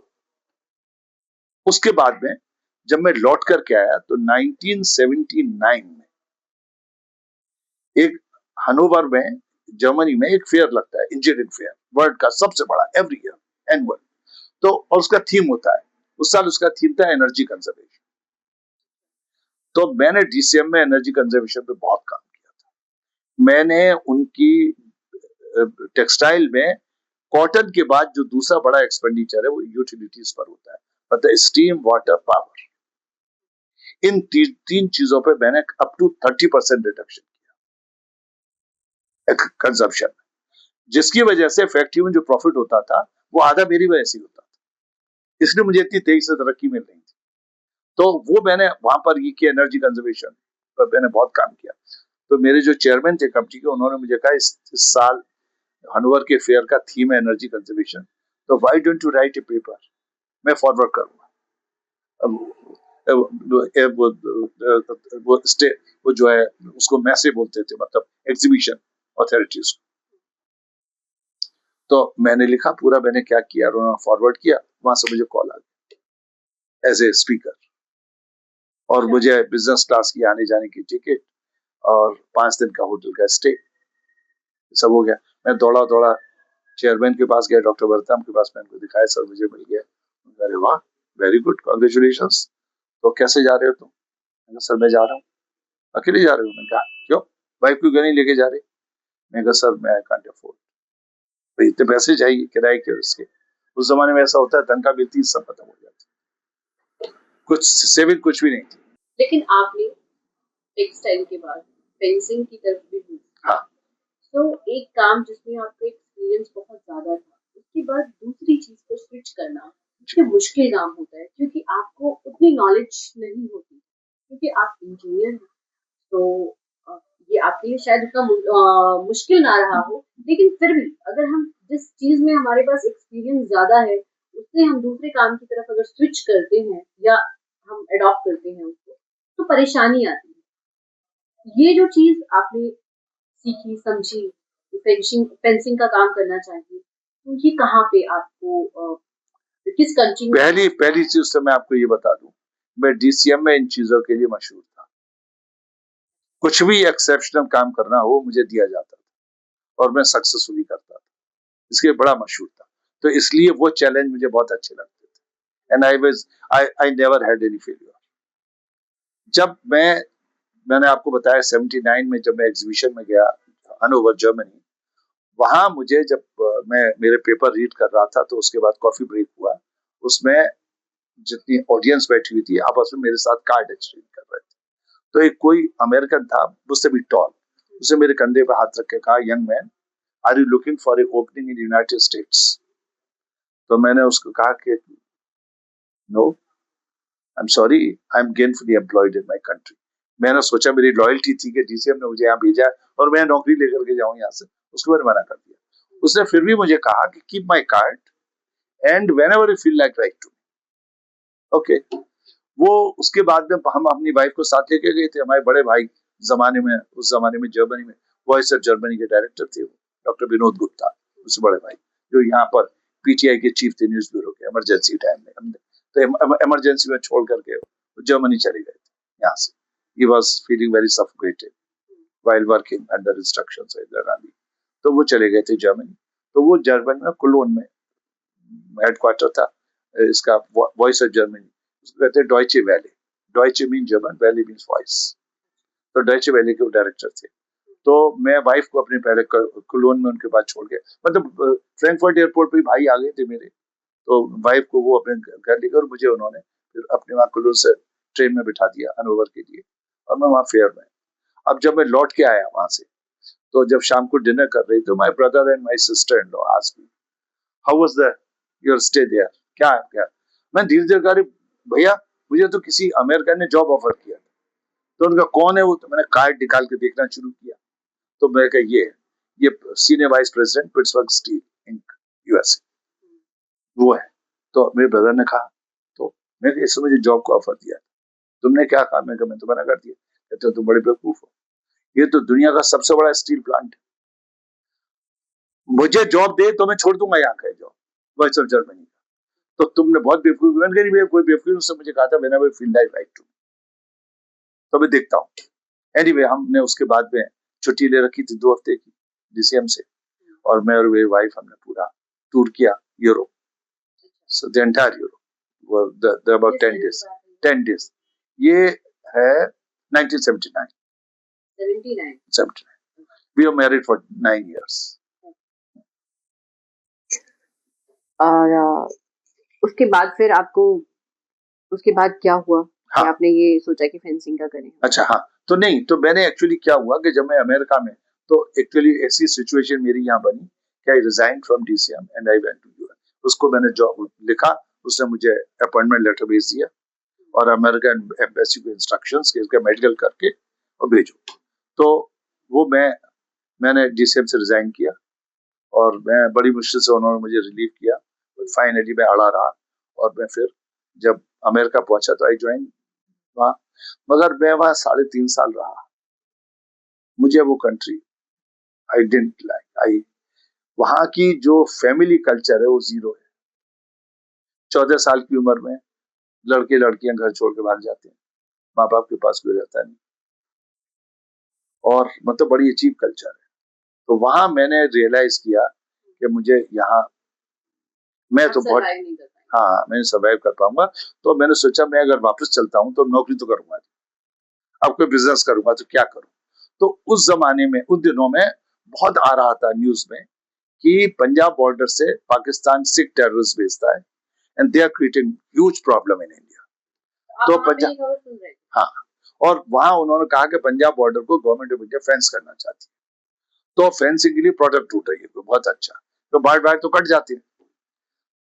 उसके बाद में जब मैं लौट करके आया तो 1979 में एक हनोवर में, जर्मनी में एक फेयर लगता है, इंजीनियरिंग फेयर, वर्ल्ड का सबसे बड़ा, एवरी ईयर एनुअल। तो और उसका थीम होता है, उस साल उसका थीम था एनर्जी कंजर्वेशन। तो मैंने DCM में एनर्जी कंजर्वेशन पे बहुत काम किया था। मैंने उनकी टेक्सटाइल में कॉटन के बाद जो दूसरा बड़ा एक्सपेंडिचर है वो यूटिलिटीज पर होता है, मतलब स्टीम, वाटर, पावर। इन तीन चीजों पे मैंने अप टू 30% रिडक्शन किया कंजप्शन, जिसकी वजह से फैक्ट्री में जो प्रॉफिट होता था वो आधा मेरी वजह से होता था, इसलिए मुझे इतनी तेजी से तरक्की मिल रही थी। तो वो मैंने वहां पर ये किया, एनर्जी कंजर्वेशन पर मैंने बहुत काम किया। तो मेरे जो चेयरमैन थे कंपनी के, उन्होंने मुझे कहा इस साल हनोवर के फेयर का थीम है एनर्जी कंजर्वेशन, तो why don't you right A paper, मैं फॉरवर्ड करूंगा। अब वो जो है उसको मैसे बोलते थे, मतलब एग्जीबिशन अथॉरिटीज। तो मैंने लिखा पूरा, मैंने क्या किया, उन्होंने फॉरवर्ड किया, वहां से मुझे कॉल आ गया एज ए स्पीकर, और मुझे बिजनेस क्लास की आने जाने की टिकट और 5 दिन का होटल का स्टे सब हो गया। मैं दौड़ा दौड़ा चेयरमैन के पास गया, डॉक्टर वर्तम के पास, मैं उनको दिखाया, सर मुझे मिल गया। अरे वाह, वेरी गुड, कॉन्ग्रेचुलेशंस। तो कैसे जा रहे हो तुम? मैंने कहा, सर मैं जा रहा हूँ। अकेले जा रहे हो? मैंने कहा क्यों, वाइफ क्यों नहीं लेके जा रहे? मैंने कहा सर मैं कांट अफोर्ड, तो इतने पैसे चाहिए किराए के उसके। उस जमाने में ऐसा होता है, तनख्वाह मिलती सब खत्म हो जाती, कुछ सेविंग कुछ भी नहीं थी। लेकिन आपने टेक्सटाइल के बाद फेंसिंग की तरफ भी मूव किया। हाँ, तो एक काम जिसमें आपका एक्सपीरियंस बहुत ज्यादा था, उसके बाद दूसरी चीज पर स्विच करना ये मुश्किल काम होता है, क्योंकि आपको उतनी नॉलेज नहीं होती, क्योंकि आप इंजीनियर हैं। तो अ, ये आपके लिए शायद उतना मुश्किल ना रहा हो, लेकिन फिर भी अगर हम जिस चीज में हमारे पास एक्सपीरियंस ज्यादा है उससे हम दूसरे काम की तरफ अगर स्विच करते हैं या हम अडॉप्ट करते हैं उसको, तो परेशानी आती है। ये जो चीज आपने सीखी समझी, फेंसिंग फेंसिंग का काम करना चाहिए, तो ये कहाँ पे आपको किस कंट्री में? पहली पहली चीज तो मैं आपको ये बता दूं, मैं डीसीएम में इन चीजों के लिए मशहूर था। कुछ भी एक्सेप्शनल काम करना हो मुझे दिया जाता था और मैं सक्सेसफुली करता था, इसके लिए बड़ा मशहूर था। तो इसलिए वो चैलेंज मुझे बहुत अच्छे लगते थे, and I never had any failure. जब मैंने आपको बताया 79 में जब मैं एग्जीबिशन में गया हनोवर जर्मनी, वहां मुझे जब मैं मेरे पेपर रीड कर रहा था, तो उसके बाद कॉफी ब्रेक हुआ, उसमें जितनी ऑडियंस बैठी हुई थी आपस में मेरे साथ कार्ड एक्सचेंज कर रहे थे। तो एक कोई अमेरिकन था, मुझसे भी टॉल, उसने मेरे कंधे पर हाथ रख के कहा, young man, are you looking for a opening in United States? तो मैंने उसको कहा कि no, I am sorry, I am gainfully employed in my country. मैंने सोचा मेरी लॉयल्टी थी कि डीसीएम ने मुझे यहाँ भेजा है और मैं नौकरी लेकर के जाऊं यहाँ से, उसको मैंने मना कर दिया। उसने फिर भी मुझे कहा कि keep my card and whenever you feel like write to, okay. वो उसके बाद में हम अपनी वाइफ को साथ लेके गए थे। हमारे बड़े भाई जमाने में, उस जमाने में जर्मनी में वॉइस ऑफ जर्मनी के डायरेक्टर थे, वो डॉक्टर विनोद गुप्ता, उससे बड़े भाई, जो यहाँ पर पीटीआई के चीफ थे न्यूज ब्यूरो के, इमरजेंसी टाइम में हमने तो इमरजेंसी में छोड़ करके वो जर्मनी चले गए थे यहाँ से। He was feeling very suffocated while working under instructions of Indira Gandhi। तो वो चले गए थे जर्मनी। तो वो जर्मनी में कुलोन में हेडक्वार्टर था इसका, वॉइस ऑफ जर्मनी, उसको कहते हैं Deutsche Welle. Deutsche mean German, Welle means voice. तो डॉयचे वैले के वो डायरेक्टर थे। तो मैं वाइफ को अपने पहले कुलोन में उनके बाद छोड़ गया, मतलब फ्रैंकफर्ट एयरपोर्ट पे भाई आ गए थे मेरे, तो वाइफ को वो अपने घर लेकर, मुझे उन्होंने फिर अपने वहां कुलोन से ट्रेन में बिठा दिया हनोवर के लिए, और मैं वहां फेयर में। अब जब मैं लौट के आया वहां से, तो जब शाम को डिनर कर रही, तो my brother and my sister in law asked me, how was the your stay there, क्या क्या? मैं धीरे धीरे कह रही, भैया मुझे तो किसी अमेरिकन ने जॉब ऑफर किया। तो उनका कौन है वो? तो मैंने कार्ड निकाल के देखना शुरू किया, तो मैं कहा ये senior vice president Pittsburgh Steel Inc USA, वो है। तो मेरे ब्रदर ने कहा, तो मैं इससे मुझे जॉब को ऑफर दिया, तुमने क्या कहा? मैं कहा मैं तो मना कर दिया। कहते तुम बड़े बेवकूफ हो, ये तो दुनिया का सबसे बड़ा स्टील प्लांट है, मुझे जॉब दे तो मैं छोड़ दूंगा यहाँ का जॉब, वॉइस ऑफ जर्मनी। तो तुमने बहुत बेवकूफ, मैंने कहा कोई बेवकूफ, उसने मुझे कहा था whenever feel like write to, तो मैं देखता हूँ। एनीवे हमने उसके बाद में छुट्टी ले रखी थी 2 हफ्ते की डीसीएम से, और मैं और मेरी वाइफ हमने पूरा टूर किया Europe, so the entire Europe, the about 10 days, 10 days. ये है 1979, 79। We are married for 9 years। और उसके बाद फिर आपको, उसके बाद क्या हुआ? हाँ, कि आपने ये सोचा कि फेंसिंग का करें? अच्छा हाँ, तो नहीं, तो मैंने एक्चुअली क्या हुआ कि जब मैं अमेरिका में, तो एक्चुअली ऐसी सिचुएशन मेरी यहाँ बनी कि I resign from DCM and I went to US. उसको मैंने जॉब लिखा, उसने मुझे अपॉइंटमेंट लेटर भेज दिया, और अमेरिकन एम्बेसी को इंस्ट्रक्शंस कि इसका मेडिकल करके और भेजो। तो वो मैंने डीसीएम से रिजाइन किया, और मैं बड़ी मुश्किल से, उन्होंने मुझे रिलीव किया, फाइनली मैं अड़ा रहा, और मैं फिर जब अमेरिका पहुंचा तो आई ज्वाइन वहाँ, मगर मैं वहाँ 3.5 साल रहा। मुझे वो कंट्री आई डिडंट लाइक। आई वहाँ की जो फैमिली कल्चर है वो जीरो है। 14 साल की उम्र में लड़के लड़कियां घर छोड़ के भाग जाते हैं, माँ बाप के पास कोई रहता नहीं, और मतलब बड़ी अजीब कल्चर है। तो वहां मैंने रियलाइज किया कि मुझे यहाँ, मैं तो बहुत, हाँ मैं सर्वाइव कर पाऊंगा। तो मैंने सोचा मैं अगर वापस चलता हूँ तो नौकरी तो करूंगा, अब कोई बिजनेस करूंगा तो क्या करूं। तो उस जमाने में, उन दिनों में बहुत आ रहा था न्यूज में कि पंजाब बॉर्डर से पाकिस्तान सिख टेररिस्ट भेजता है and they are creating huge problem in India. तो पंजाब, हाँ, और वहां उन्होंने कहा कि पंजाब बॉर्डर को गवर्नमेंट ऑफ इंडिया फेंस करना चाहती है, तो फेंसिंग के लिए प्रोडक्ट ढूंढ रही है, बहुत अच्छा। तो बाढ़ बाढ़ तो कट जाती है।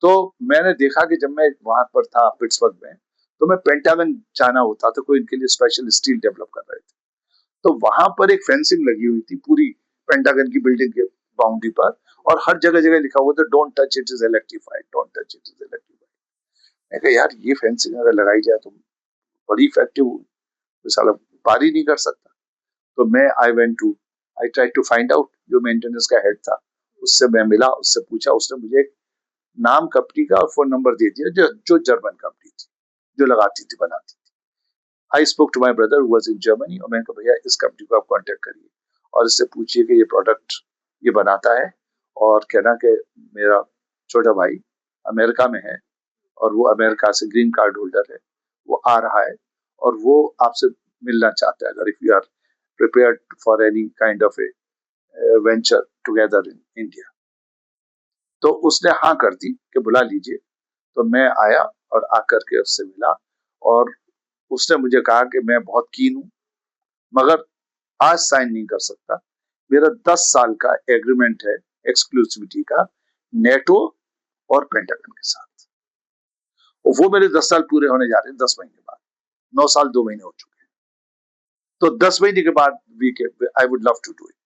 तो मैंने देखा कि जब मैं वहां पर था पिट्सबर्ग में, तो मैं पेंटागन जाना होता तो कोई इनके लिए स्पेशल स्टील डेवलप कर रहे थे। तो वहां पर एक फेंसिंग लगी हुई थी पूरी पेंटागन की बिल्डिंग के बाउंड्री पर, और हर जगह जगह लिखा हुआ था don't touch it is electrified, don't touch it is electrified. मैं कहा यार ये फेंसिंग अगर लगाई जाए तो बड़ी इफेक्टिव होगी, तो साला पार ही नहीं कर सकता। तो मैं I try to find out, जो मेंटेनेंस का हेड था उससे मैं मिला, उससे पूछा, उसने मुझे एक नाम कंपनी का और फोन नंबर दे दिया जो जर्मन कंपनी थी, जो लगाती थी, बनाती थी। I spoke to my brother was in Germany, और मैंने कहा भैया इस कंपनी को आप कांटेक्ट करिए और इससे पूछिए कि ये प्रोडक्ट ये बनाता है, और कहना कि मेरा छोटा भाई अमेरिका में है और वो अमेरिका से ग्रीन कार्ड होल्डर है, वो आ रहा है और वो आपसे मिलना चाहता है, अगर if you are prepared for any kind of a venture together in India. तो उसने हाँ कर दी कि बुला लीजिए। तो मैं आया और आकर के उससे मिला, और उसने मुझे कहा कि मैं बहुत कीन हूं, मगर आज साइन नहीं कर सकता। मेरा 10 साल का एग्रीमेंट है एक्सक्लूसिविटी का, नेटो और पेंटागन के साथ, और वो मेरे 10 साल पूरे होने जा रहे हैं 10 महीने बाद। 9 साल 2 महीने हो चुके हैं, तो 10 महीने के बाद we can, I would love to do it.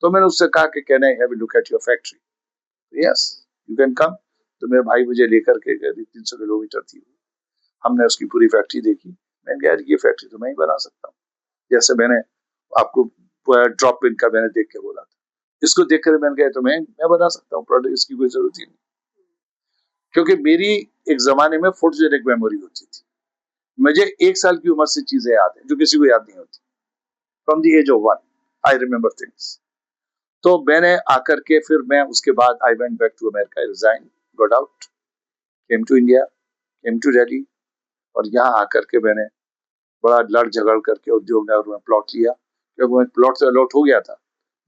तो मैंने उससे कहा कि can I have a look at your factory. Yes you can come. तो मेरे भाई मुझे लेकर के गए, 300 किलोमीटर थी, हमने उसकी पूरी फैक्ट्री देखी। मैंने कहा यार ये फैक्ट्री तो मैं ही बना सकता हूँ, जैसे मैंने आपको ड्रॉप इन का मैंने देख के बोला था, इसको देख कर मैंने कहा तो मैं बना सकता हूँ प्रोडक्ट, इसकी कोई जरूरत ही नहीं। क्योंकि मेरी एक जमाने में फोटोजेनिक मेमोरी होती थी, मुझे 1 साल की उम्र से चीजें याद है जो किसी को याद नहीं होती। From the age of 1 I remember things. तो मैंने आकर के, फिर मैं उसके बाद I went back to America, resign, got out, came to India, came to Delhi, और यहाँ आकर के मैंने बड़ा लड़ झगड़ करके उद्योग नगर में प्लॉट लिया, क्योंकि प्लॉट तो अलॉट हो गया था।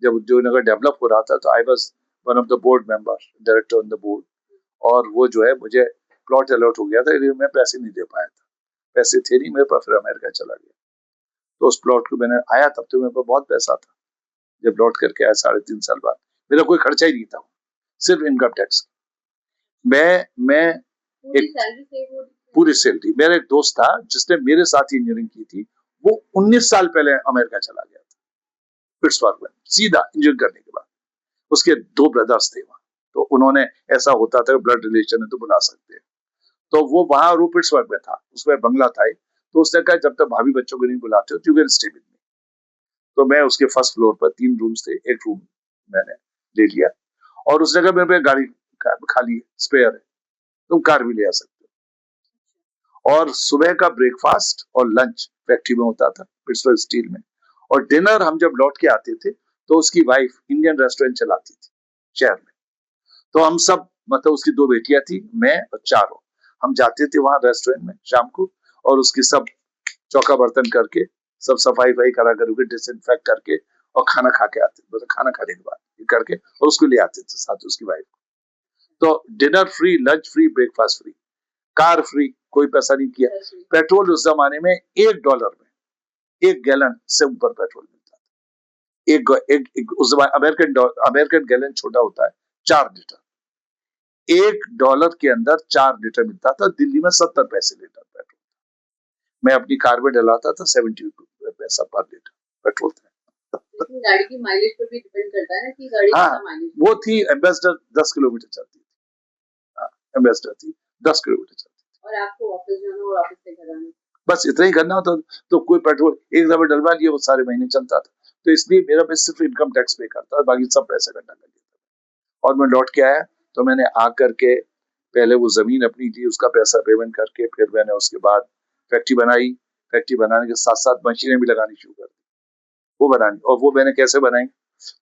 जब उद्योग नगर डेवलप हो रहा था तो I was one of the board member, director on the board, और वो जो है मुझे प्लॉट अलॉट हो गया था, लेकिन मैं पैसे नहीं दे पाया था, पैसे थे नहीं मेरे पास, फिर अमेरिका चला गया। तो उस प्लॉट को मैंने आया, तब तो मेरे पास बहुत पैसा था। जब लौट करके आया 3.5 साल बाद, मेरा कोई खर्चा ही नहीं था, सिर्फ इनकम टैक्स। मैं पूरी सैलरी। मेरा एक दोस्त था जिसने मेरे साथ ही इंजीनियरिंग की थी, वो 19 साल पहले अमेरिका चला गया था, पिट्सबर्ग में, सीधा इंजीनियरिंग करने के बाद। उसके 2 ब्रदर्स थे वहां, तो उन्होंने, ऐसा होता था ब्लड रिलेशन है तो बुला सकते हैं, तो वो वहां पिट्सबर्ग में था, उसमें बंगला था। तो उसने कहा जब तक भाभी बच्चों को नहीं बुलाते हो, you can stay with me. तो मैं उसके फर्स्ट फ्लोर पर, 3 रूम्स थे, एक रूम मैंने ले लिया, और उसने कहा मेरे पे गाड़ी खाली है, स्पेयर है, तुम कार भी ले आ सकते हो। और सुबह का ब्रेकफास्ट और लंच फैक्ट्री में होता था, पिट्सबर्ग स्टील में, और डिनर हम जब लौट के आते थे तो उसकी वाइफ इंडियन रेस्टोरेंट चलाती थी शहर में। तो हम सब, मतलब उसकी 2 बेटियां थी, मैं और चारों, हम जाते थे वहां रेस्टोरेंट में शाम को, और उसकी सब चौका बर्तन करके, सब सफाई वफाई करा करके, डिसइंफेक्ट करके, और खाना खा के आते, मतलब खाना खाने के बाद करके, और उसको ले आते थे साथ उसकी वाइफ। तो dinner free, lunch free, breakfast free, car free, कोई पैसा नहीं किया। पेट्रोल उस जमाने में $1 में 1 गैलन से ऊपर पेट्रोल मिलता था। उस जमाने अमेरिकन गैलन छोटा होता है, 4 लीटर। $1 के अंदर 4 लीटर मिलता था। दिल्ली में 70 पैसे लीटर पेट्रोल। मैं अपनी कार में डलाता था 70 पैसा पर लीटर पेट्रोल था। गाड़ी की माइलेज पर भी डिपेंड करता है ना कि गाड़ी कितना माइलेज। वो थी एम्बेसडर, 10 किलोमीटर चलती थी। हाँ, एम्बेसडर थी 10 किलोमीटर चलती थी। और आपको ऑफिस जाना और ऑफिस से घर आना बस इतना ही करना होता, तो कोई पेट्रोल एक दफा डलवा लिया वो सारे महीने चलता था। तो इसलिए मेरा मैं सिर्फ इनकम टैक्स पे करता और बाकी सब पैसा इकट्ठा कर लिया। और मैं लौट के आया तो मैंने आकर के पहले वो जमीन अपनी थी उसका पैसा पेमेंट करके फिर मैंने उसके बाद फैक्ट्री बनाई। फैक्ट्री बनाने के साथ साथ मशीनें भी लगानी शुरू कर दी, वो बनानी। और वो मैंने कैसे बनाई,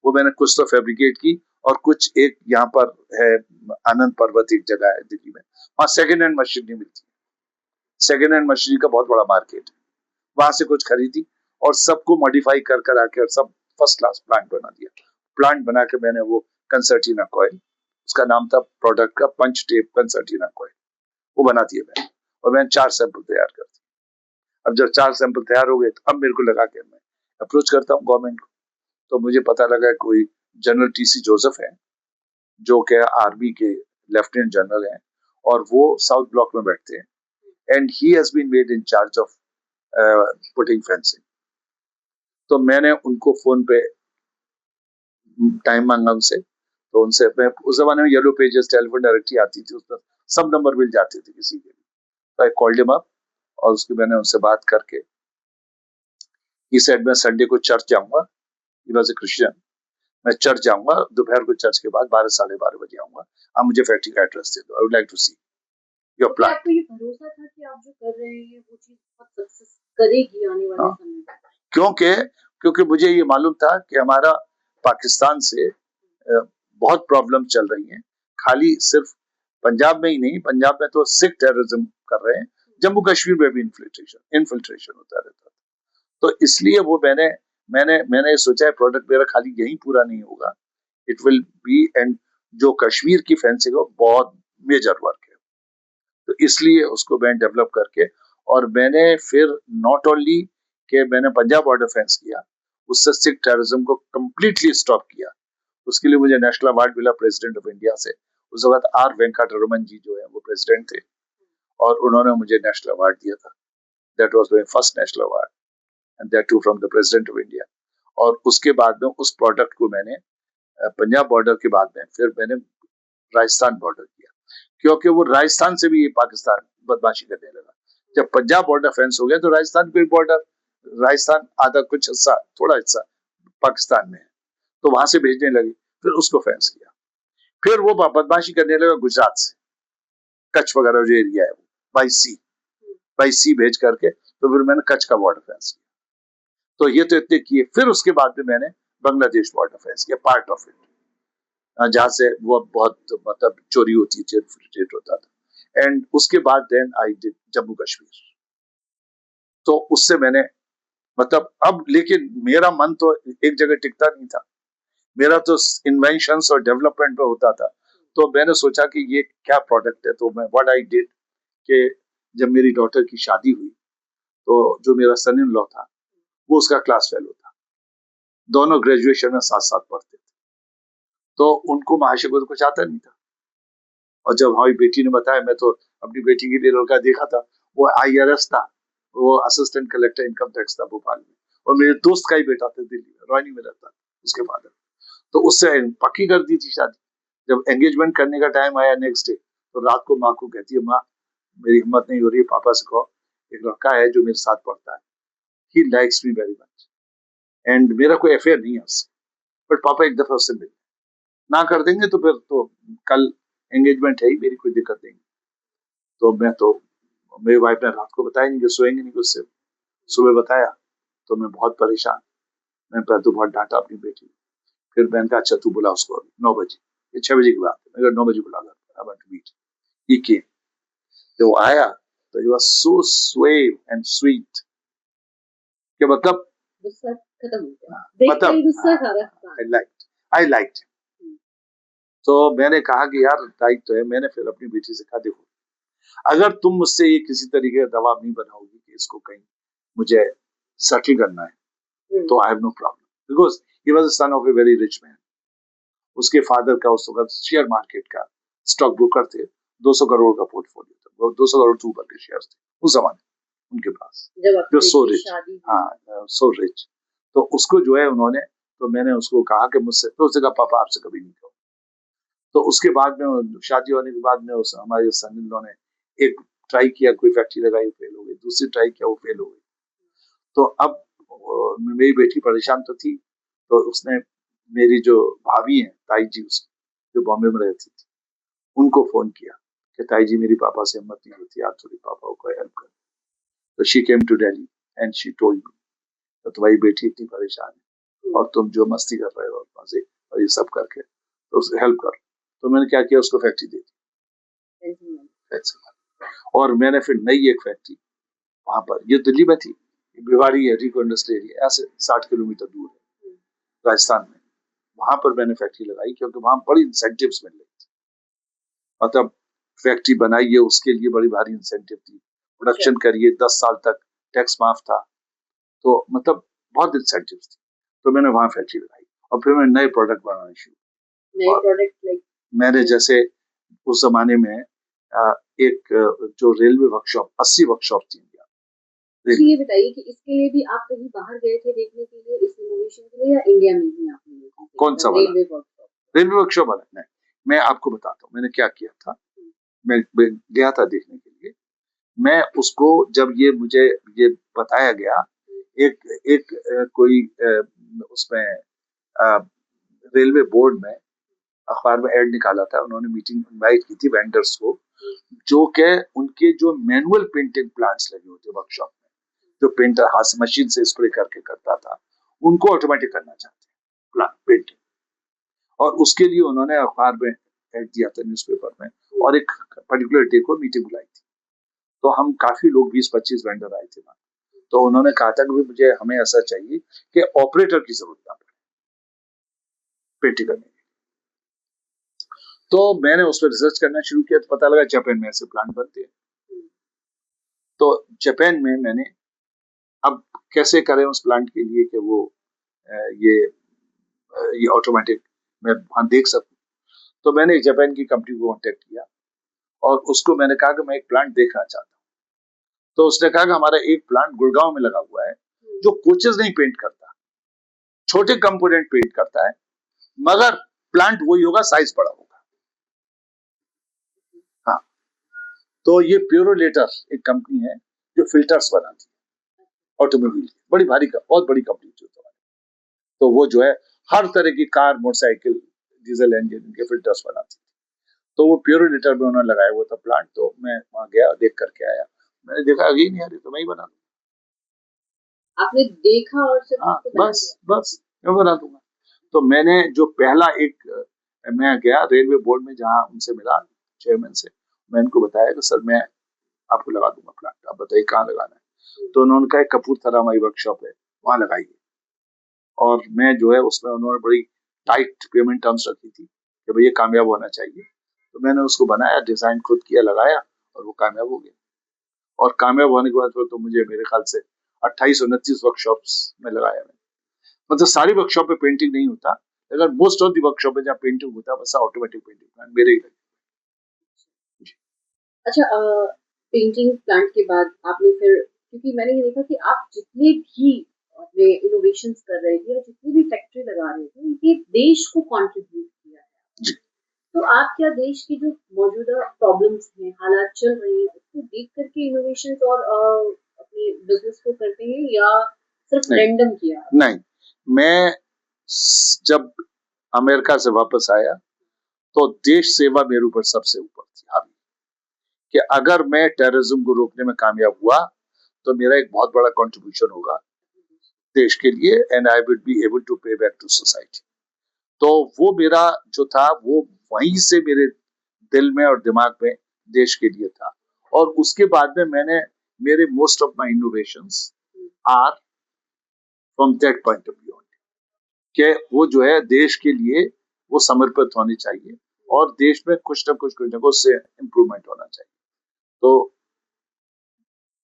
वो मैंने कुछ तो फैब्रिकेट की और कुछ एक यहाँ पर है आनंद पर्वत एक जगह है दिल्ली में, वहाँ सेकेंड हैंड मशीन नहीं मिलती, सेकेंड हैंड मशीन का बहुत बड़ा मार्केट है, वहां से कुछ खरीदी और सबको मॉडिफाई कर कर आके और सब फर्स्ट क्लास प्लांट बना दिया। प्लांट बना के मैंने वो कंसर्टीना कॉइल, उसका नाम था प्रोडक्ट का पंच टेप कंसर्टीना कॉइल, वो बना दिया मैंने। और मैंने 4 सैंपल तैयार कर दिए। अब जब 4 सैंपल तैयार हो गए तो अब मेरे को लगा कि मैं अप्रोच करता हूँ गवर्नमेंट को। तो मुझे पता लगा कोई जनरल टीसी जोसेफ है जो कि आर्मी के लेफ्टिनेंट जनरल हैं और वो साउथ ब्लॉक में बैठते हैं and he has been made in charge of putting fencing. तो मैंने उनको फोन पे टाइम मांगा उनसे, तो उनसे मैं उस जमाने में येलो पेजेस टेलीफोन डायरेक्टरी आती थी, उसमें सब नंबर मिल जाते थे किसी के भी। तो आई कॉल्ड हिम अप और उसकी मैंने उनसे बात करके ही सेड मैं संडे को चर्च जाऊंगा, ही वाज अ क्रिश्चियन, मैं चर्च जाऊंगा दोपहर को, चर्च के बाद 12 साढ़े 12 बजे आऊंगा, आप मुझे फैक्ट्री का एड्रेस दे दो, I would like to see your क्या प्लांट। आपको ये भरोसा था कि आप जो कर रहे हैं वो चीज बहुत सक्सेस करेगी आने वाले हाँ, समय में? क्योंकि क्योंकि मुझे ये मालूम था कि हमारा पाकिस्तान से बहुत प्रॉब्लम चल रही है, खाली सिर्फ पंजाब में ही नहीं, पंजाब में तो सिख टेररिज्म कर रहे हैं, जम्मू कश्मीर में भी इन्फिल्ट्रेशन इन्फिल्ट्रेशन होता रहता है। तो इसलिए वो मैंने मैंने मैंने सोचा है प्रोडक्ट मेरा खाली यही पूरा नहीं होगा, इट विल बी एंड जो कश्मीर की फेंसिंग है बहुत मेजर वर्क है। तो इसलिए उसको मैं डेवलप करके और मैंने फिर नॉट ओनली कि मैंने पंजाब बॉर्डर फेंस किया, उससे सिख टेररिज्म को कंप्लीटली स्टॉप किया। उसके लिए मुझे नेशनल अवार्ड मिला प्रेसिडेंट ऑफ इंडिया से। उस वक्त आर वेंकटरमन जी जो है वो प्रेसिडेंट थे और उन्होंने मुझे नेशनल अवार्ड दिया था। That was my first national award and that too from the president of India. और उसके बाद में उस प्रोडक्ट को मैंने पंजाब बॉर्डर के बाद में फिर मैंने राजस्थान बॉर्डर किया, क्योंकि वो राजस्थान से भी ये पाकिस्तान बदमाशी करने लगा। जब पंजाब बॉर्डर फेंस हो गया तो राजस्थान पे बॉर्डर, राजस्थान आधा कुछ हिस्सा थोड़ा हिस्सा पाकिस्तान में है, तो वहां से भेजने लगे, फिर उसको फेंस किया। फिर वो बदमाशी करने लगा गुजरात से, कच्छ वगैरह जो एरिया है वो बाई सी भेज करके, तो फिर मैंने कच्छ का बॉर्डर फेंस किया। तो ये तो इतने किए, फिर उसके बाद में मैंने बांग्लादेश बॉर्डर फेंस किया, पार्ट ऑफ इट, जहाँ से वो बहुत मतलब चोरी होती थी, इन्फिल्ट्रेट होता था। एंड उसके बाद then I did Jammu Kashmir. तो उससे मैंने मतलब अब, लेकिन मेरा मन तो एक जगह टिकता नहीं था, मेरा तो इन्वेंशन और डेवलपमेंट पे होता था। तो मैंने सोचा कि ये क्या प्रोडक्ट है, तो मैं व्हाट आई डिड कि जब मेरी डॉटर की शादी हुई तो जो मेरा सन इन लॉ था वो उसका क्लास फेलो था, दोनों ग्रेजुएशन में साथ साथ पढ़ते थे, तो उनको महाशय को तो कुछ आता नहीं था। और जब हमारी बेटी ने बताया, मैं तो अपनी बेटी के लिए लड़का देखा था, वो IRS था, वो असिस्टेंट कलेक्टर इनकम टैक्स था भोपाल में, और मेरे दोस्त का ही बेटा था दिल्ली में, रॉयनी में रहता था उसके फादर। तो उससे पक्की कर दी थी शादी। जब एंगेजमेंट करने का टाइम आया नेक्स्ट डे, तो रात को माँ को कहती है, माँ मेरी हिम्मत नहीं हो रही, पापा से कहो एक लड़का है जो मेरे साथ पढ़ता है, he likes me very much and मेरा कोई अफेयर नहीं है उससे, बट पापा एक दफा उससे मिले, ना कर देंगे तो फिर तो कल एंगेजमेंट है ही, मेरी कोई दिक्कत नहीं। तो मैं तो मेरी वाइफ ने रात को बताया नहीं कि सोएंगे नहीं उससे, सुबह बताया तो मैं बहुत परेशान, मैं पहले तो बहुत डांटा अपनी बेटी। फिर मैंने कहा अच्छा तू बुला उसको 9 बजे, ये 6 बजे की बात है, मैं 9 बजे बुला आई वांट टू मीट। ही केम, तो वो आया तो he was so suave and sweet कि मतलब गुस्सा खत्म हो गया, देखते ही गुस्सा खा रहा था। I liked. तो मैंने कहा कि यार दायित्व तो है, मैंने फिर अपनी बेटी से कहा देखो अगर तुम मुझसे ये किसी तरीके का दबाव नहीं बनाओगी कि इसको कहीं मुझे सेटल करना है, तो I have no problem, because he was the son of a very rich man. उसके फादर का उस वक्त शेयर मार्केट का स्टॉक ब्रोकर थे, 200 करोड़ का पोर्टफोलियो था, 200 करोड़ से ऊपर के शेयर थे उस जमाने उनके पास, जो सो रिच, हाँ सो रिच। तो उसको जो है उन्होंने, तो मैंने उसको कहा कि मुझसे, तो उसने कहा पापा आपसे कभी नहीं कहो। तो उसके बाद में शादी होने के बाद में उस हमारे सन इन लॉ ने एक ट्राई किया, कोई फैक्ट्री लगाई, फेल हो गई, दूसरी ट्राई किया, वो फेल हो गई। तो अब मेरी बेटी परेशान तो थी, तो उसने मेरी जो भाभी है, ताई जी, उसकी जो बॉम्बे में रहती थी, उनको फोन किया कि ताई जी मेरी पापा से हिम्मत नहीं होती, आप थोड़ी पापा को हेल्प करें। तो she came to Delhi and she told me, तो तुम्हारी बेटी इतनी परेशान है और तुम जो मस्ती कर रहे हो और मजे और ये सब करके, तो उससे हेल्प करो। तो मैंने क्या किया, उसको फैक्ट्री दे दी। और मैंने फिर नई एक फैक्ट्री वहां पर, ये दिल्ली में थी, भिवाड़ी है, रिको इंडस्ट्रियल एरिया, ऐसे 60 किलोमीटर दूर है राजस्थान में। वहां पर मैंने फैक्ट्री लगाई क्योंकि वहां बड़ी इंसेंटिव्स मिल रही थी। मतलब फैक्ट्री बनाइए, उसके लिए बड़ी भारी इंसेंटिव थी, प्रोडक्शन करिए, 10 साल तक टैक्स माफ था, तो मतलब बहुत इंसेंटिव थी। तो मैंने वहां फैक्ट्री लगाई और फिर मैंने नए प्रोडक्ट बनाना शुरू। नए प्रोडक्ट लाइक मैंने जैसे उस जमाने में एक जो रेलवे वर्कशॉप, 80 वर्कशॉप थी इंडिया। मुझे ये बताइए कि इसके लिए भी आप कहीं बाहर गए थे देखने के लिए, इस इनोवेशन के लिए, या इंडिया में ही आपने देखा? कौन सा वाला? Railway workshop. रेलवे वर्कशॉप वाला नहीं, मैं आपको बताता हूँ मैंने क्या किया था। मैं गया था देखने के लिए। मैं उसको, जब ये मुझे ये बताया गया, एक एक कोई उसमें रेलवे बोर्ड में, अखबार में ऐड निकाला था, उन्होंने मीटिंग इनवाइट की थी वेंडर्स को, जो के उनके जो मैनुअल पेंटिंग प्लांट्स लगे होते वर्कशॉप में, जो पेंटर हाथ से मशीन से स्प्रे करके करता था, उनको ऑटोमेटिक करना चाहते हैं प्लांट पेंटिंग। और उसके लिए उन्होंने अखबार में ऐड दिया था, न्यूज़पेपर में, और एक पर्टिकुलर डे को मीटिंग बुलाई थी। तो हम काफी लोग, 20-25 वेंडर आए थे वहां। तो उन्होंने कहा था कि मुझे, हमें ऐसा चाहिए कि ऑपरेटर की जरूरत ना पड़े पेंटिंग करने। तो मैंने उस पर रिसर्च करना शुरू किया, तो पता लगा जापान में ऐसे प्लांट बनते हैं। तो जापान में मैंने, अब कैसे करें उस प्लांट के लिए कि वो ये ऑटोमेटिक मैं वहां देख सकूं। तो मैंने जापान की कंपनी को कांटेक्ट किया और उसको मैंने कहा कि मैं एक प्लांट देखना चाहता हूँ। तो उसने कहा कि हमारा एक प्लांट गुड़गांव में लगा हुआ है, जो कोचेस नहीं पेंट करता, छोटे कंपोनेंट पेंट करता है, मगर प्लांट वही होगा, साइज बड़ा होगा। हाँ, तो ये प्यूरोलेटर एक कंपनी है जो फिल्टर्स बनाती है ऑटोमोबाइल, बड़ी भारी बहुत बड़ी कंपनी थी। तो वो जो है हर तरह की कार, मोटरसाइकिल, डीजल इंजन के फिल्टर्स बनाती थी। तो वो प्यूरोलेटर में उन्होंने लगाया हुआ था प्लांट। तो मैं वहां गया, देख करके आया। मैंने देखा अभी नहीं आ रही, तो मैं ही बना दूंगा। आपने देखा और सिर्फ हाँ, उसको बना बस दिया? बस मैं बना दूंगा। तो मैंने जो पहला एक, मैं गया रेलवे बोर्ड में, जहाँ उनसे मिला चेयरमैन से, मैं इनको बताया कि सर मैं आपको लगा दूंगा प्लांट, आप बताइए कहाँ लगाना है। तो उन्होंने कहा कपूरथला हमारी वर्कशॉप है, वहां लगाइए। और मैं जो है उसमें, उन्होंने बड़ी टाइट पेमेंट टर्म्स रखी थी कि भैया कामयाब होना चाहिए। तो मैंने उसको बनाया, डिजाइन खुद किया, लगाया, और वो कामयाब हो गया। और कामयाब होने के बाद तो मुझे, मेरे ख्याल से 28-29 वर्कशॉप्स में लगाया मैंने। मतलब सारी वर्कशॉप में पेंटिंग नहीं होता, अगर मोस्ट ऑफ दी वर्कशॉप में जहाँ पेंटिंग होता है, वैसा ऑटोमेटिक पेंटिंग प्लांट मेरे ही लगे। अच्छा, पेंटिंग प्लांट के बाद आपने फिर, क्योंकि मैंने ये देखा कि आप जितने भी अपने इनोवेशंस कर रहे थे या जितनी भी फैक्ट्री लगा रहे थे, ये देश को कंट्रीब्यूट किया है। जी। तो आप क्या देश की जो मौजूदा प्रॉब्लम्स हैं, हालात चल रहे हैं, उसको देख करके इनोवेशंस और अपने बिजनेस को करते हैं, या सिर्फ रैंडम किया? नहीं, मैं जब अमेरिका से वापस आया, तो देश सेवा मेरे ऊपर सबसे ऊपर थी हावी, कि अगर मैं टेररिज्म को रोकने में कामयाब हुआ, तो मेरा एक बहुत बड़ा कंट्रीब्यूशन होगा देश के लिए, and I would be able to pay back to society. तो वो मेरा जो था, वो वहीं से मेरे दिल में और दिमाग में देश के लिए था। और उसके बाद में मैंने, मेरे most of my innovations are from that point of view, कि वो जो है देश के लिए वो समर्पित होनी चाहिए, और देश में कुछ ना कुछ उससे इम्प्रूवमेंट होना चाहिए। तो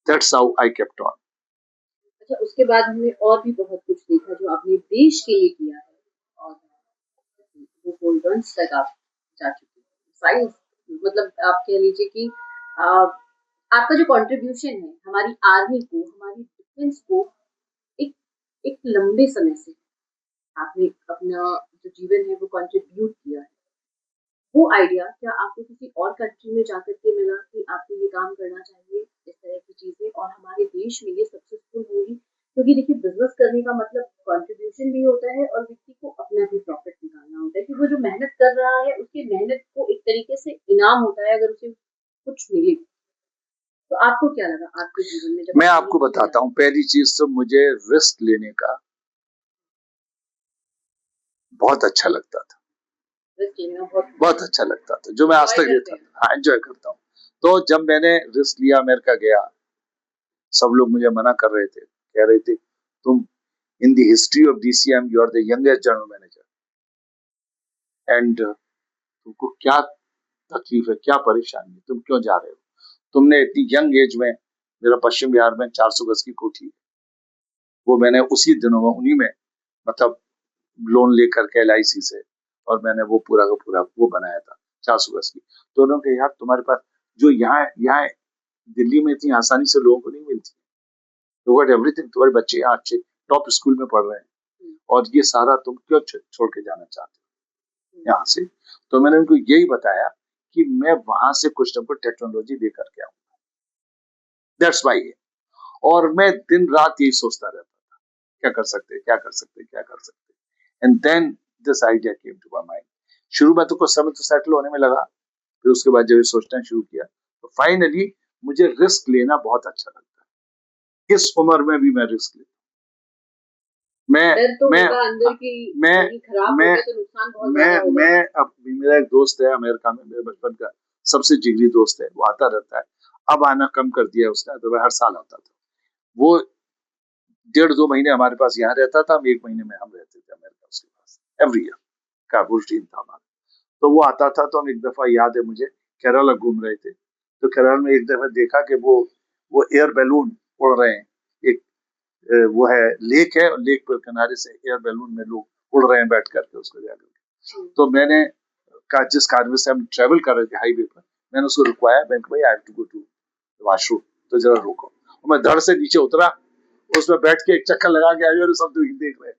that's how I kept on. अच्छा, उसके बाद हमने और भी बहुत कुछ देखा जो आपने देश के लिए किया है, और वो गोल्डन्स तक आप जा चुके हैं। साइंस, मतलब आप कह लीजिए कि आ, आपका जो कंट्रीब्यूशन है हमारी आर्मी को, हमारी डिफेंस को, एक एक लंबे समय से आपने अपना जो जीवन है वो कंट्रीब्यूट किया है। वो आइडिया क्या आपको किसी और कंट्री में जाकर के मिला कि आपको ये काम करना चाहिए, इस तरह की चीज़ें और हमारे देश में ये सक्सेसफुल होगी? क्योंकि देखिए बिज़नेस करने का मतलब कंट्रीब्यूशन भी होता है और व्यक्ति को अपना भी प्रॉफ़िट निकालना होता है कि वो जो मेहनत कर रहा है, उसकी मेहनत को एक तरीके से इनाम होता है अगर उसे कुछ मिले। तो आपको क्या लगा आपके जीवन में जब मैं आपने ये आपको किया? बताता हूँ, पहली चीज तो मुझे रिस्क लेने का बहुत अच्छा लगता था, रिस्क लेना बहुत बहुत अच्छा लगता था, जो मैं आज एन्जॉय तक करते लेता हैं। था। हाँ, एंजॉय करता हूँ। तो जब मैंने रिस्क लिया, अमेरिका गया, सब लोग मुझे मना कर रहे थे, कह रहे थे तुम in the history of DCM you are the youngest general manager, and तुमको क्या तकलीफ है, क्या परेशानी है, तुम क्यों जा रहे हो? तुमने इतनी यंग एज में, मेरा पश्चिम बिहार में 400 गज की कोठी है, वो मैंने उसी दिनों में, उन्हीं में, मतलब लोन लेकर के LIC से, और मैंने वो पूरा का पूरा वो बनाया था 400 गज की। तो उन्होंने कहा यार तुम्हारे पास जो यहाँ यहाँ दिल्ली में इतनी आसानी से लोगों को नहीं मिलती, यू गॉट एवरीथिंग, तुम्हारे बच्चे यहाँ अच्छे टॉप स्कूल में पढ़ रहे हैं, और ये सारा तुम क्यों छोड़ के जाना चाहते हो यहाँ से? तो मैंने उनको यही बताया कि मैं वहां से कुछ ना कुछ टेक्नोलॉजी लेकर के आऊँ, दैट्स वाई। और मैं दिन रात यही सोचता रहता, क्या कर सकते, क्या कर सकते, क्या कर सकते, and then this idea came to my mind. शुरू में तो कुछ समय तो सेटल होने में लगा, फिर उसके बाद जब ये सोचना शुरू किया, तो फाइनली मुझे रिस्क लेना बहुत अच्छा लगता है। इस उम्र में भी मैं रिस्क लेता हूँ। डर तो मैं होगा अंदर की मैं कहीं खराब हो मैं गया तो नुकसान बहुत मैं ज़्यादा होगा। मैं अब मेरा एक दोस्त है अमेरिका में, मेरे बचपन का सबसे जिगरी दोस्त है, वो आता रहता है। अब आना कम कर दिया उसने, तो वह हर साल आता था। वो 1.5-2 महीने हमारे पास यहाँ रहता था, हम 1 महीने में हम रहते थे अमेरिका उसके पास, एवरी ईयर का रूटीन था हमारा। तो वो आता था, तो हम एक दफा, याद है मुझे, केरला घूम रहे थे, तो केरला में एक दफा देखा कि वो एयर बैलून उड़ रहे हैं। एक वो है, लेक है, और लेक पर किनारे से एयर बैलून में लोग उड़ रहे हैं बैठ करके उसको जाकर। तो मैंने कहा, जिस कार में से हम ट्रेवल कर रहे थे हाईवे पर, मैंने उसको रुकवाया, मैंने कहा भाई I have to go to washroom, तो जरा रुको। और मैं धड़ से नीचे उतरा, उसमें बैठ के एक चक्कर लगा के आया, और सब तो देख रहे हैं,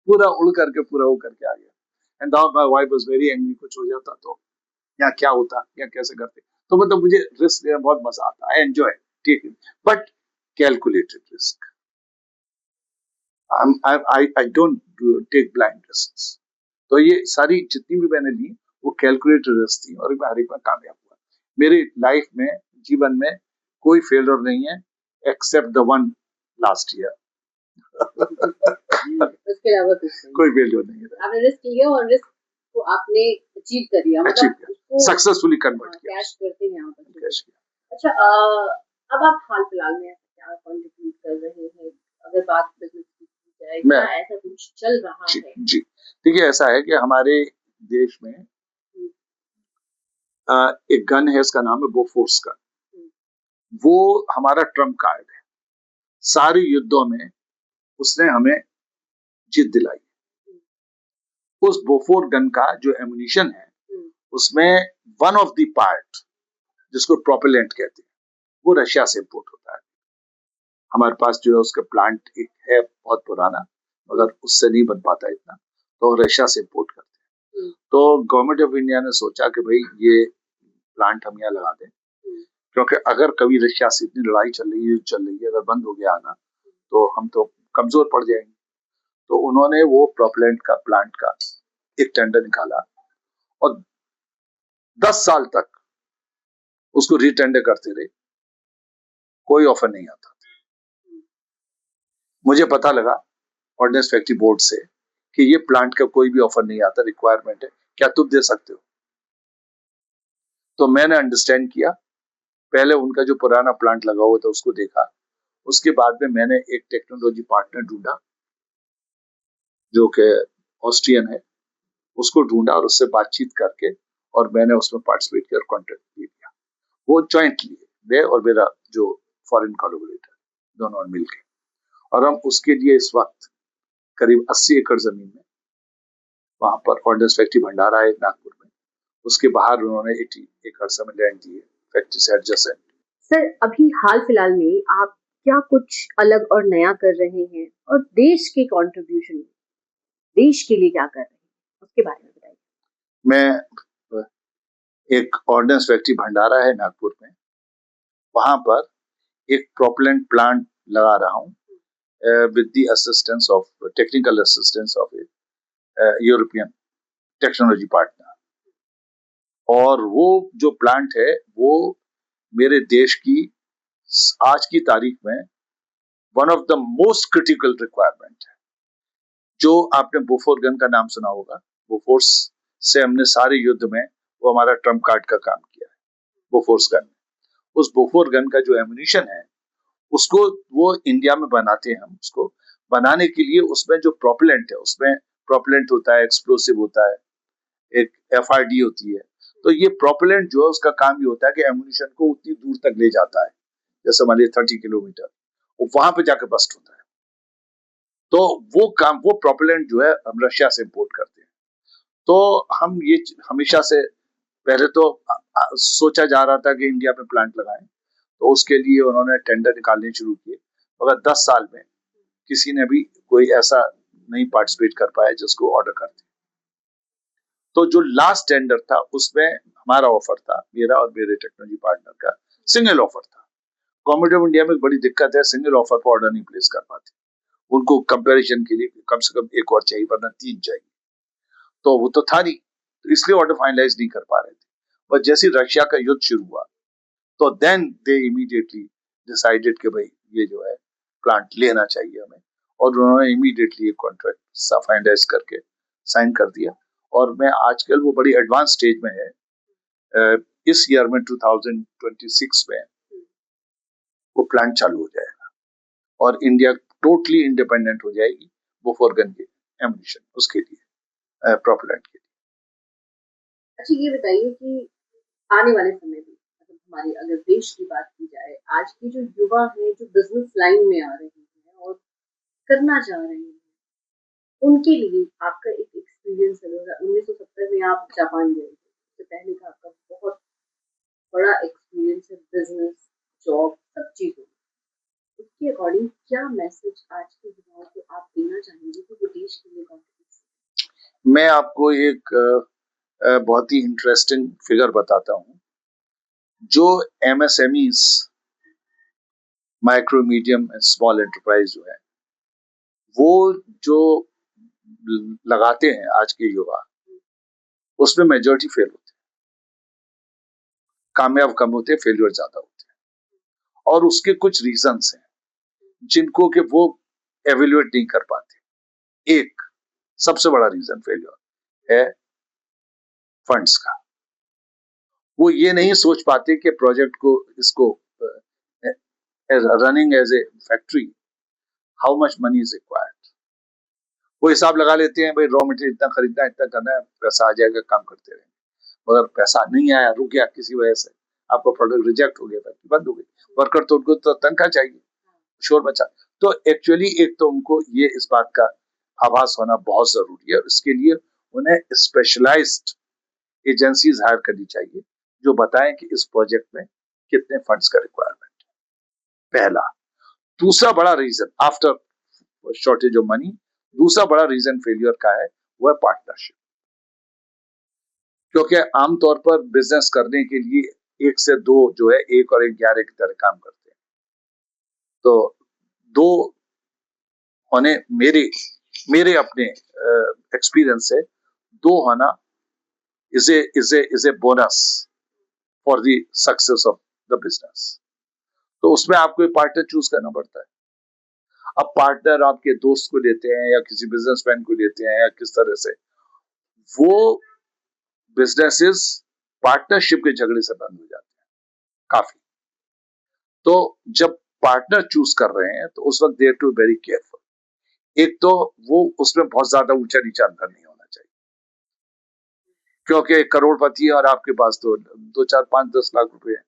पूरा उड़ करके पूरा वो करके आ गया। And now my wife was very angry, कुछ हो जाता तो यहाँ क्या होता, या कैसे करते। तो मतलब मुझे रिस्क लेना बहुत मजा आता, आई एंजॉय, ठीक है, but calculated risk. I don't take blind risk. तो ये सारी जितनी भी मैंने ली, वो कैलकुलेटेड रिस्क थी, और मैं हर एक में कामयाब हुआ। मेरी लाइफ में, जीवन में कोई फेलियर नहीं है, except the one last year. उसके अलावा कुछ नहीं। कोई फेलियर नहीं है, आपने रिस्क लिया और रिस्क को आपने अचीव कर लिया, अचीव मतलब किया, उसको सक्सेसफुली कन्वर्ट किया, कैश करते हैं आप अच्छे से। कैश किया। अच्छा अब आप हाल फिलहाल में ऐसा क्या कंट्रीब्यूट कर रहे हैं? अगर बात बिजनेस की जाए, मैं क्या ऐसा कुछ चल रहा जी है? जी, देखिए ऐसा है कि हमारे देश में हुँ, एक गन है, उसका नाम है बोफोर्स का। हुँ, वो हमारा ट्रम्प कार्ड है, सारे युद्धों में उसने हमें जीत दिलाई। हुँ, उस बोफोर गन का जो एमुनिशन है, हुँ, उसमें वन ऑफ द पार्ट, जिसको प्रोपेलेंट कहते हैं, वो रशिया से इम्पोर्ट होता है। हमारे पास जो है उसका प्लांट एक है बहुत पुराना, हुँ, मगर उससे नहीं बन पाता इतना, तो रशिया से इम्पोर्ट करते हैं। हुँ, तो गवर्नमेंट ऑफ इंडिया ने सोचा कि भाई ये प्लांट हम यहाँ लगा दें, हुँ, क्योंकि अगर कभी रशिया से इतनी लड़ाई चल रही है, युद्ध चल रही है, अगर बंद हो गया आना, तो हम तो कमजोर पड़ जाएंगे। तो उन्होंने वो प्रोपेलेंट का प्लांट का एक टेंडर निकाला, और 10 साल तक उसको रीटेंडर करते रहे, कोई ऑफर नहीं आता। मुझे पता लगा ऑर्डिनेंस फैक्ट्री बोर्ड से कि ये प्लांट का कोई भी ऑफर नहीं आता, रिक्वायरमेंट है, क्या तुम दे सकते हो? तो मैंने अंडरस्टैंड किया, पहले उनका जो पुराना प्लांट लगा हुआ था उसको देखा, उसके बाद में मैंने एक टेक्नोलॉजी पार्टनर ढूंढा, जो कि ऑस्ट्रियन है, उसको ढूंढा, और उससे बातचीत करके, और मैंने उसमें पार्टिसिपेट किया और कॉन्ट्रैक्ट ले लिया। वो जॉइंटली, मैं और मेरा जो फॉरेन कोलैबोरेटर, दोनों मिलकर, और हम उसके लिए इस वक्त करीब 80 एकड़ जमीन में, वहां पर ऑर्डिनेंस फैक्ट्री भंडारा है नागपुर में, उसके बाहर उन्होंने 80 एकड़ समय लैंड दी है, फैक्ट्री से एडजेसेंट। सर अभी हाल फिलहाल में आप क्या कुछ अलग और नया कर रहे हैं? और देश के कंट्रीब्यूशन में, देश के लिए क्या कर रहे हैं? उसके बारे में बताइए। मैं एक ऑर्डिनेंस फैक्ट्री भंडारा है नागपुर में, वहां पर एक प्रोपेलेंट प्लांट लगा रहा हूँ with the assistance of technical assistance of a European technology partner. और वो जो प्लांट है वो मेरे देश की आज की तारीख में one of the most critical requirement है। जो आपने बोफोर गन का नाम सुना होगा, बोफोर्स से हमने सारे युद्ध में वो हमारा ट्रम्प कार्ड का काम किया है, बोफोर्स गन। उस बोफोर गन का जो एम्यूनिशन है उसको वो इंडिया में बनाते हैं। हम उसको बनाने के लिए उसमें जो प्रोपेलेंट है, उसमें प्रोपेलेंट होता है, एक्सप्लोसिव होता है, एक एफआरडी होती है। तो ये प्रोपेलेंट जो है उसका काम ये होता है कि एम्यूनिशन को उतनी दूर तक ले जाता है, जैसे मान लीजिए 30 किलोमीटर, वो वहां पे जाके बस्ट होता है। तो वो काम, वो प्रोपेलेंट जो है हम रशिया से इंपोर्ट करते हैं। तो हम ये हमेशा से पहले तो सोचा जा रहा था कि इंडिया में प्लांट लगाएं, तो उसके लिए उन्होंने टेंडर निकालने शुरू किए, मगर 10 साल में किसी ने भी कोई ऐसा नहीं पार्टिसिपेट कर पाया जिसको ऑर्डर करते। तो जो लास्ट टेंडर था उसमें हमारा ऑफर था, मेरा और मेरे टेक्नोलॉजी पार्टनर का सिंगल ऑफर था। गवर्नमेंट ऑफ इंडिया में बड़ी दिक्कत है, सिंगल ऑफर पर ऑर्डर नहीं प्लेस कर पाते। उनको कंपैरिजन के लिए कम से कम एक और चाहिए, वरना 3 चाहिए। तो वो तो था नहीं, तो इसलिए ऑर्डर फाइनलाइज नहीं कर पा रहे थे। पर जैसे रशिया का युद्ध शुरू हुआ तो देन दे इमीडिएटली डिसाइडेड कि भाई ये जो है प्लांट लेना चाहिए हमें, और उन्होंने इमीडिएटली एक कॉन्ट्रैक्ट फाइनलाइज करके साइन कर दिया। और मैं आजकल वो बड़ी एडवांस स्टेज में है। इस ईयर में 2026 में वो प्लांट चालू हो जाएगा और इंडिया टोटली इंडिपेंडेंट हो जाएगी बोफोर गन के एम्यूनिशन उसके लिए, प्रोपेलेंट के लिए। अच्छा, ये बताइए कि आने वाले समय में मतलब हमारे अगर देश की बात की जाए, आज के जो युवा हैं जो बिजनेस लाइन में आ रहे हैं और करना चाह रहे हैं, उनके लिए आपका एक एक्सपीरियंस है। 1970 में आप जापान गए थे, उससे पहले का आपका बहुत बड़ा एक्सपीरियंस है बिजनेस, जॉब, सब चीजों। उसके अकॉर्डिंग क्या मैसेज आज के युवाओं को आप देना चाहेंगे कि वो देश के लिए कॉन्ट्रीब्यूट? मैं आपको एक बहुत ही इंटरेस्टिंग फिगर बताता हूँ। जो MSMEs, micro medium and small enterprise जो है, वो जो लगाते हैं आज के युवा, उसमें मेजॉरिटी फेल होते हैं, कामयाब कम होते हैं, फेलियर ज्यादा होते हैं। और उसके कुछ रीजंस हैं जिनको कि वो एवेल्युएट नहीं कर पाते। एक सबसे बड़ा रीजन फेलियर है फंड्स का। वो ये नहीं सोच पाते कि प्रोजेक्ट को, इसको running as a factory, how much money is required. वो हिसाब लगा लेते हैं, भाई रॉ मटेरियल इतना खरीदना है, इतना करना है, पैसा आ जाएगा, काम करते रहेंगे। मगर पैसा नहीं आया, रुक गया किसी वजह से, आपका प्रोडक्ट रिजेक्ट हो गया, फैक्ट्री बंद हो गई। वर्कर तो उनको तो तनख्वाह चाहिए, शोर मचा। तो एक्चुअली एक तो उनको ये इस बात का आभास होना बहुत जरूरी है। इसके लिए उन्हें स्पेशलाइज्ड एजेंसीज हायर करनी चाहिए जो बताएं कि इस प्रोजेक्ट में कितने फंड्स का रिक्वायरमेंट है, पहला। दूसरा बड़ा reason after shortage of money, दूसरा बड़ा रीजन फेलियर का है वो है पार्टनरशिप। क्योंकि आमतौर पर बिजनेस करने के लिए 1 से 2 जो है 1 और 1 11 की तरह काम करते हैं। तो 2 होने, मेरे अपने एक्सपीरियंस से 2 होना is a bonus for the success of the business. तो उसमें आपको एक पार्टनर चूज करना पड़ता है। अब पार्टनर आपके दोस्त को लेते हैं या किसी बिजनेसमैन को लेते हैं या किस तरह से, वो बिजनेसेस पार्टनरशिप के झगड़े से बंद हो जाते हैं काफी। तो जब पार्टनर चूज कर रहे हैं तो उस वक्त देयर टू वेरी केयरफुल। एक तो वो उसमें बहुत ज्यादा ऊंचा नीचा अंतर नहीं होना चाहिए, क्योंकि करोड़पति है और आपके पास तो 2 4 5 10 लाख रुपए है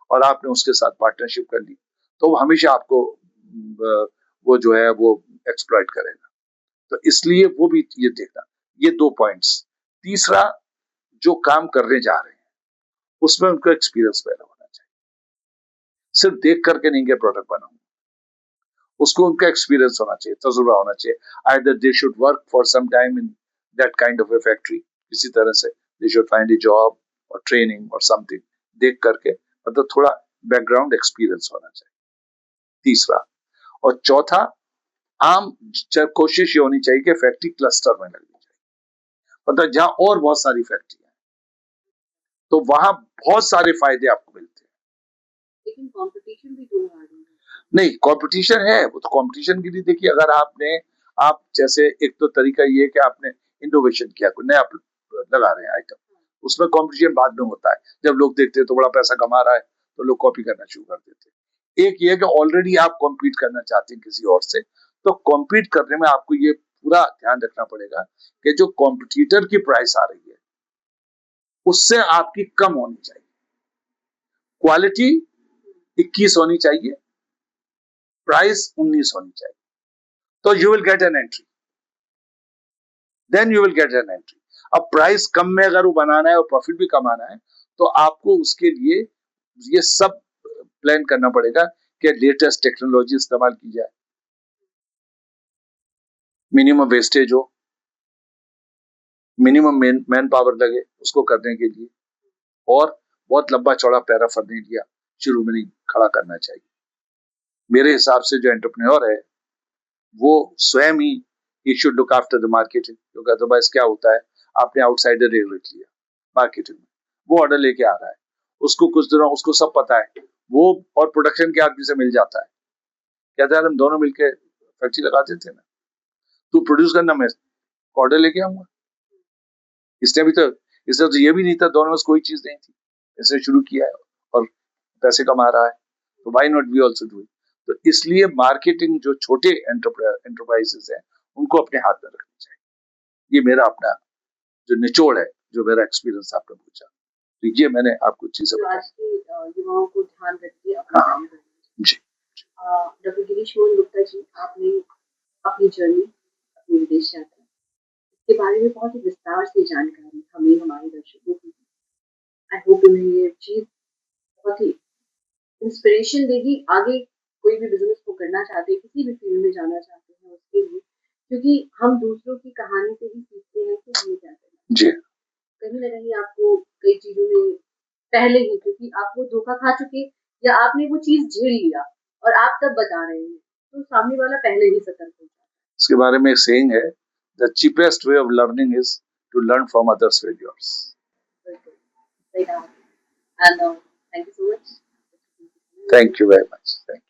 और आपने उसके साथ पार्टनरशिप कर ली, तो वो हमेशा आपको वो जो है वो एक्सप्लॉइट करेगा। तो इसलिए वो भी ये देखना, ये 2 पॉइंट्स। तीसरा, जो काम करने जा रहे हैं उसमें उनको एक्सपीरियंस पैदा होना चाहिए। सिर्फ देख करके नहीं के प्रोडक्ट बनाऊंगा, उसको उनका एक्सपीरियंस होना चाहिए, तजुर्बा होना चाहिए। Either they should work for some time in that kind of a factory, किसी तरह से they should find a job, और ट्रेनिंग और समथिंग देख करके, मतलब थोड़ा बैकग्राउंड एक्सपीरियंस होना चाहिए, तीसरा। और चौथा, आम कोशिश ये होनी चाहिए कि फैक्ट्री क्लस्टर में लगनी चाहिए, मतलब जहां और बहुत सारी फैक्ट्री है, तो वहां बहुत सारे फायदे आपको मिलते हैं। लेकिन कंपटीशन भी तो हार्ड है। नहीं, कंपटीशन है, वो तो कंपटीशन के लिए देखिए, अगर आप जैसे, एक तो तरीका ये है कि आपने इनोवेशन किया, कोई नया लगा रहे हैं आइटम, उसमें कंपटीशन बाद में होता है, जब लोग देखते हैं तो बड़ा पैसा कमा रहा है तो लोग कॉपी करना शुरू कर देते हैं। एक ये है कि ऑलरेडी आप कॉम्पीट करना चाहते हैं किसी और से, तो कॉम्पीट करने में आपको ये पूरा ध्यान रखना पड़ेगा कि जो कॉम्पिटिटर की प्राइस आ रही है उससे आपकी कम होनी चाहिए, क्वालिटी 21 होनी चाहिए, प्राइस 19 होनी चाहिए, तो you will get an entry, then you will get an entry. अब प्राइस कम में अगर वो बनाना है और प्रॉफिट भी कमाना है, तो आपको उसके लिए ये सब प्लान करना पड़ेगा कि लेटेस्ट टेक्नोलॉजी इस्तेमाल की जाए, मिनिमम वेस्टेज हो, मिनिमम मैन पावर लगे उसको करने के लिए, और बहुत लंबा चौड़ा पैराफर्नेलिया शुरू में नहीं खड़ा करना चाहिए। मेरे हिसाब से जो एंटरप्रेन्योर है वो स्वयं he should look after the marketing, क्योंकि अदरवाइज क्या होता है, आपने आउटसाइडर रख लिया मार्केटिंग में, वो ऑर्डर लेके आ रहा है, उसको कुछ दिनों उसको सब पता है, वो और प्रोडक्शन के आदमी से मिल जाता है, कहता है हम दोनों मिलके फैक्ट्री लगा देते हैं ना, तू प्रोड्यूस करना, मैं ऑर्डर लेके आऊंगा। इसने तो ये भी नहीं था, दोनों में कोई चीज नहीं थी, इसने शुरू किया है और पैसे कमा रहा है, तो why not we also do it. तो इसलिए मार्केटिंग जो छोटे एंटरप्राइजेस हैं उनको अपने हाथ में रखनी चाहिए। ये मेरा अपना जो निचोड़ है, जो मेरा एक्सपीरियंस आपने पूछा, तो ये मैंने आपको चीजें तो बताई। आज के युवाओं को ध्यान रखिए अपना हाँ, काम करना। जी, डॉक्टर गिरीश मोहन गुप्ता जी, आपने अपनी जर्नी, अपनी विदेश यात्रा के बारे में बहुत ही विस्तार से जानकारी हमें, हमारे दर्शकों को दी। आई होप उन्हें ये चीज बहुत ही इंस्पिरेशन देगी, आगे कोई भी बिजनेस को करना चाहते हैं, किसी भी फील्ड में जाना चाहते हैं उसके लिए, क्योंकि हम दूसरों की कहानी से ही सीखते हैं कि हमें क्या करना है। जी, कहीं ना कहीं आपको कई चीजों में पहले ही, क्योंकि आप वो धोखा खा चुके या आपने वो चीज झेल लिया और आप तब बता रहे हैं, तो सामने वाला पहले ही सतर्क हो जाता इसके बारे में एक सेइंग है, the cheapest way of learning is to learn from others failures. है। बिल्कुल सही कहा। And thank you so much. Thank you very much, thank you.